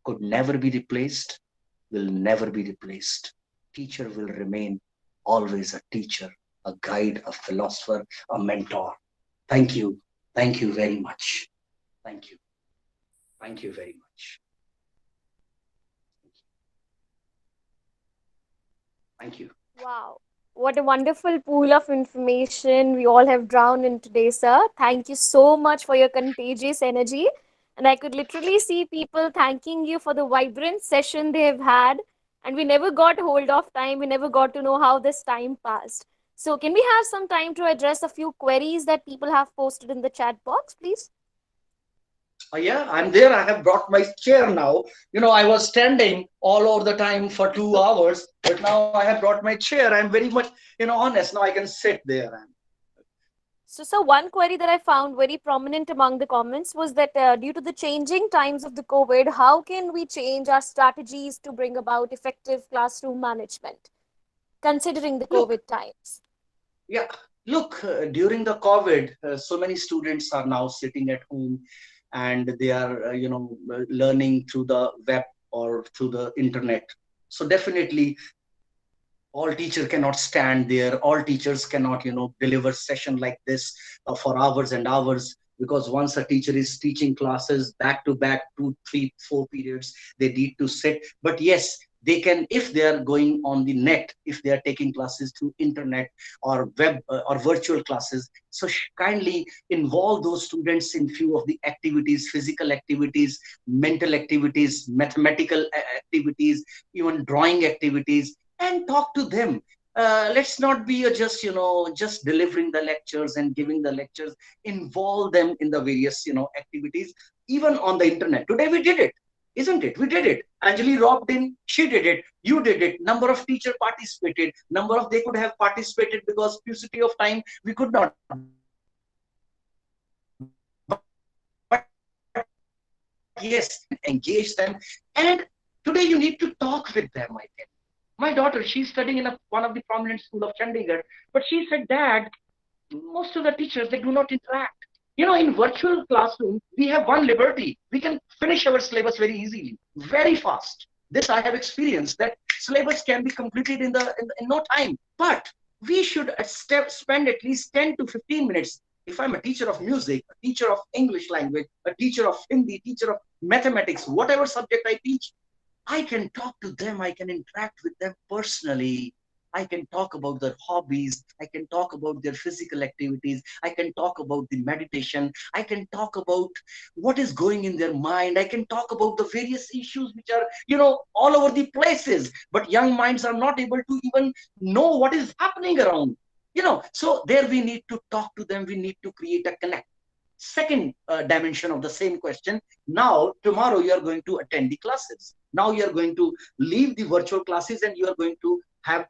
Speaker 9: could never be replaced, will never be replaced. Teacher will remain always a teacher, a guide, a philosopher, a mentor. Thank you. Thank you very much. Thank you. Thank you very much. Thank you.
Speaker 1: Wow. What a wonderful pool of information we all have drowned in today, sir. Thank you so much for your contagious energy. And I could literally see people thanking you for the vibrant session they have had. And we never got hold of time. We never got to know how this time passed. So, can we have some time to address a few queries that people have posted in the chat box, please?
Speaker 9: Yeah, I'm there. I have brought my chair now. I was standing all over the time for 2 hours, but now I have brought my chair. I'm very much, honest. Now I can sit there.
Speaker 1: So, one query that I found very prominent among the comments was that due to the changing times of the COVID, how can we change our strategies to bring about effective classroom management, considering the COVID times?
Speaker 9: Yeah, look, during the COVID, so many students are now sitting at home and they are, learning through the web or through the internet. So definitely all teacher cannot stand there. All teachers cannot, deliver session like this for hours and hours, because once a teacher is teaching classes back to back, 2, 3, 4 periods, they need to sit. But yes, they can, if they are going on the net, if they are taking classes through internet or web or virtual classes, so kindly involve those students in few of the activities, physical activities, mental activities, mathematical activities, even drawing activities, and talk to them. Let's not be just delivering the lectures and giving the lectures. Involve them in the various activities, even on the internet. Today we did it, isn't it? We did it. Anjali robbed in, she did it, you did it. Number of teacher participated, number of they could have participated because paucity of time we could not. But yes, engage them, and today you need to talk with them. I think my daughter, she's studying in one of the prominent school of Chandigarh, but she said, Dad, most of the teachers, they do not interact. In virtual classroom, we have one liberty. We can finish our syllabus very easily, very fast. This I have experienced, that syllabus can be completed in no time. But we should spend at least 10 to 15 minutes. If I'm a teacher of music, a teacher of English language, a teacher of Hindi, teacher of mathematics, whatever subject I teach, I can talk to them, I can interact with them personally. I can talk about their hobbies, I can talk about their physical activities, I can talk about the meditation, I can talk about what is going in their mind, I can talk about the various issues which are, all over the places. But young minds are not able to even know what is happening around. So there we need to talk to them, we need to create a connect. Second dimension of the same question. Now, tomorrow you are going to attend the classes. Now you are going to leave the virtual classes and you are going to have,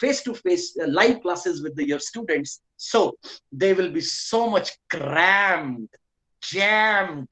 Speaker 9: face-to-face live classes with your students. So they will be so much crammed, jammed,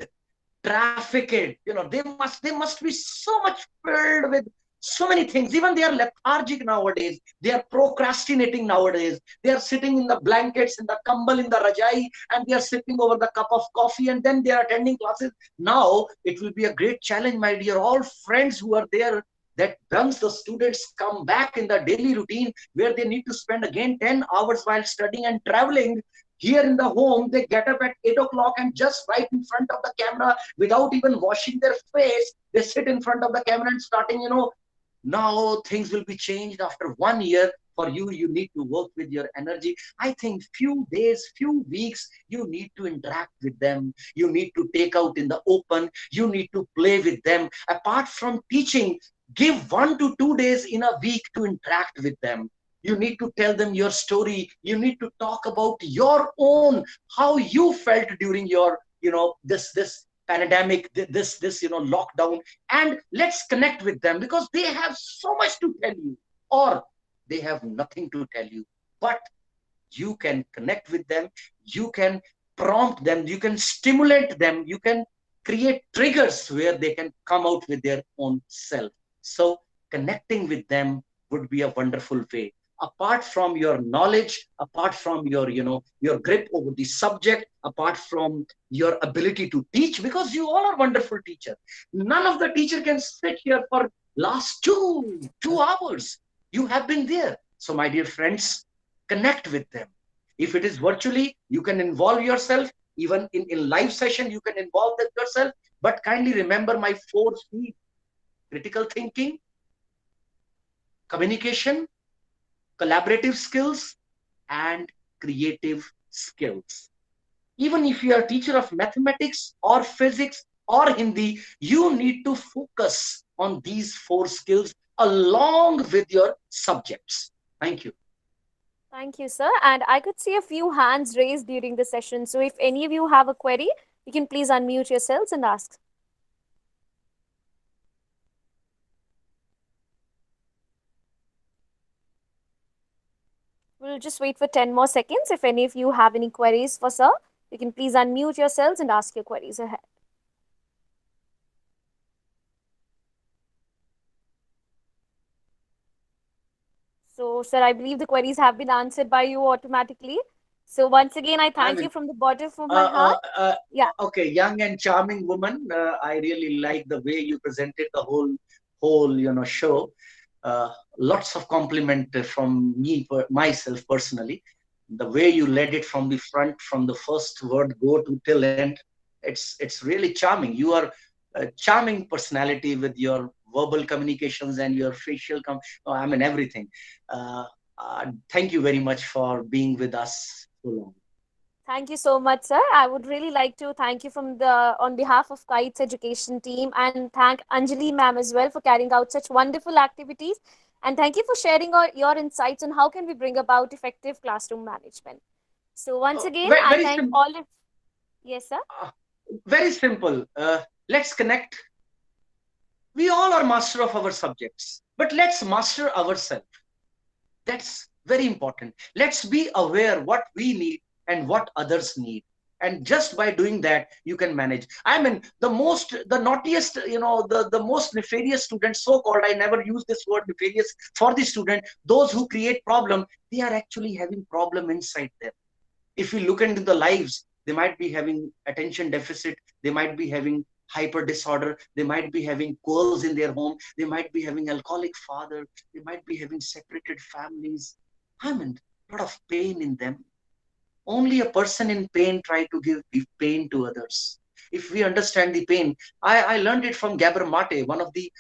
Speaker 9: trafficked. They must be so much filled with so many things. Even they are lethargic nowadays. They are procrastinating nowadays. They are sitting in the blankets, in the kambal, in the rajai, and they are sipping over the cup of coffee, and then they are attending classes. Now it will be a great challenge, my dear all friends who are there, that once the students come back in the daily routine where they need to spend again 10 hours while studying and traveling, here in the home, they get up at 8 o'clock and just right in front of the camera without even washing their face. They sit in front of the camera and starting, now things will be changed after 1 year. For you, you need to work with your energy. I think few days, few weeks, you need to interact with them. You need to take out in the open. You need to play with them. Apart from teaching, give 1 to 2 days in a week to interact with them. You need to tell them your story. You need to talk about your own, how you felt during your, this pandemic, this lockdown. And let's connect with them, because they have so much to tell you, or they have nothing to tell you. But you can connect with them, you can prompt them, you can stimulate them, you can create triggers where they can come out with their own self. So connecting with them would be a wonderful way. Apart from your knowledge, apart from your grip over the subject, apart from your ability to teach, because you all are wonderful teachers. None of the teacher can sit here for last two hours. You have been there. So my dear friends, connect with them. If it is virtually, you can involve yourself. Even in live session, you can involve yourself. But kindly remember my 4 C's: critical thinking, communication, collaborative skills, and creative skills. Even if you are a teacher of mathematics or physics or Hindi, you need to focus on these 4 skills along with your subjects. Thank you.
Speaker 1: Thank you, sir. And I could see a few hands raised during the session. So if any of you have a query, you can please unmute yourselves and ask. We'll just wait for 10 more seconds. If any of you have any queries for sir, you can please unmute yourselves and ask your queries ahead. So, sir, I believe the queries have been answered by you automatically. So, once again, I thank you from the bottom of my heart. Yeah.
Speaker 9: Okay, young and charming woman. I really like the way you presented the whole show. Lots of compliment from me, myself personally. The way you led it from the front, from the first word go to till end, it's really charming. You are a charming personality with your verbal communications and your facial everything. Thank you very much for being with us so long.
Speaker 1: Thank you so much, sir. I would really like to thank you on behalf of K.I.T.E.S education team, and thank Anjali ma'am as well for carrying out such wonderful activities. And thank you for sharing your insights on how can we bring about effective classroom management. So once again, I thank all of... Yes, sir.
Speaker 9: Very simple. Let's connect. We all are master of our subjects, but let's master ourselves. That's very important. Let's be aware what we need and what others need. And just by doing that, you can manage. I mean, the naughtiest, the most nefarious students, so-called, I never use this word nefarious for the student, those who create problem, they are actually having problem inside them. If we look into the lives, They might be having attention deficit. They might be having hyper disorder. They might be having quarrels in their home. They might be having alcoholic father. They might be having separated families. I mean, a lot of pain in them. Only a person in pain try to give pain to others. If we understand the pain, I learned it from Gabor Mate, one of the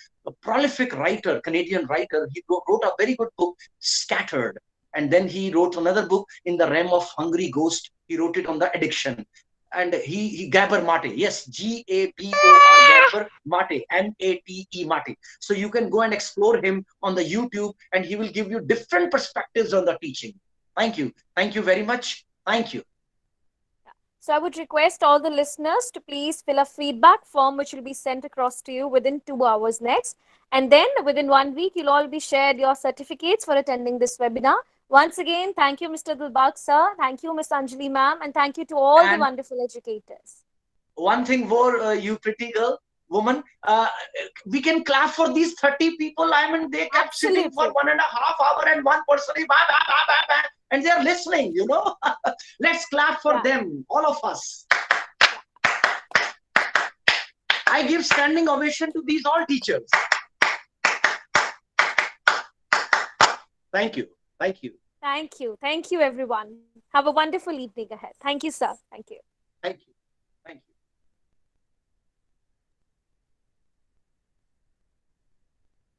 Speaker 9: prolific writer, Canadian writer. He wrote a very good book, Scattered. And then he wrote another book in the realm of Hungry Ghost. He wrote it on the addiction. And he Gabor Mate, yes, Gabor, Gabor Mate, Mate, Mate. So you can go and explore him on the YouTube, and he will give you different perspectives on the teaching. Thank you very much. Thank you.
Speaker 1: So I would request all the listeners to please fill a feedback form which will be sent across to you within 2 hours next. And then within 1 week, you'll all be shared your certificates for attending this webinar. Once again, thank you, Mr. Dilbagh, sir. Thank you, Ms. Anjali, ma'am. And thank you to all the
Speaker 9: And
Speaker 1: wonderful educators.
Speaker 9: one thing more, you pretty girl, woman, we can clap for these 30 people. I mean, they kept sitting for
Speaker 1: Absolutely.
Speaker 9: 1.5 hours, and one person is bah, bah, bah, bah, bah, and they're listening, you know. Let's clap for
Speaker 1: Yeah.
Speaker 9: them, all of us. I give standing ovation to these all teachers. Thank you. Thank you.
Speaker 1: Thank you. Thank you, everyone. Have a wonderful evening ahead. Thank you, sir. Thank you.
Speaker 9: Thank you.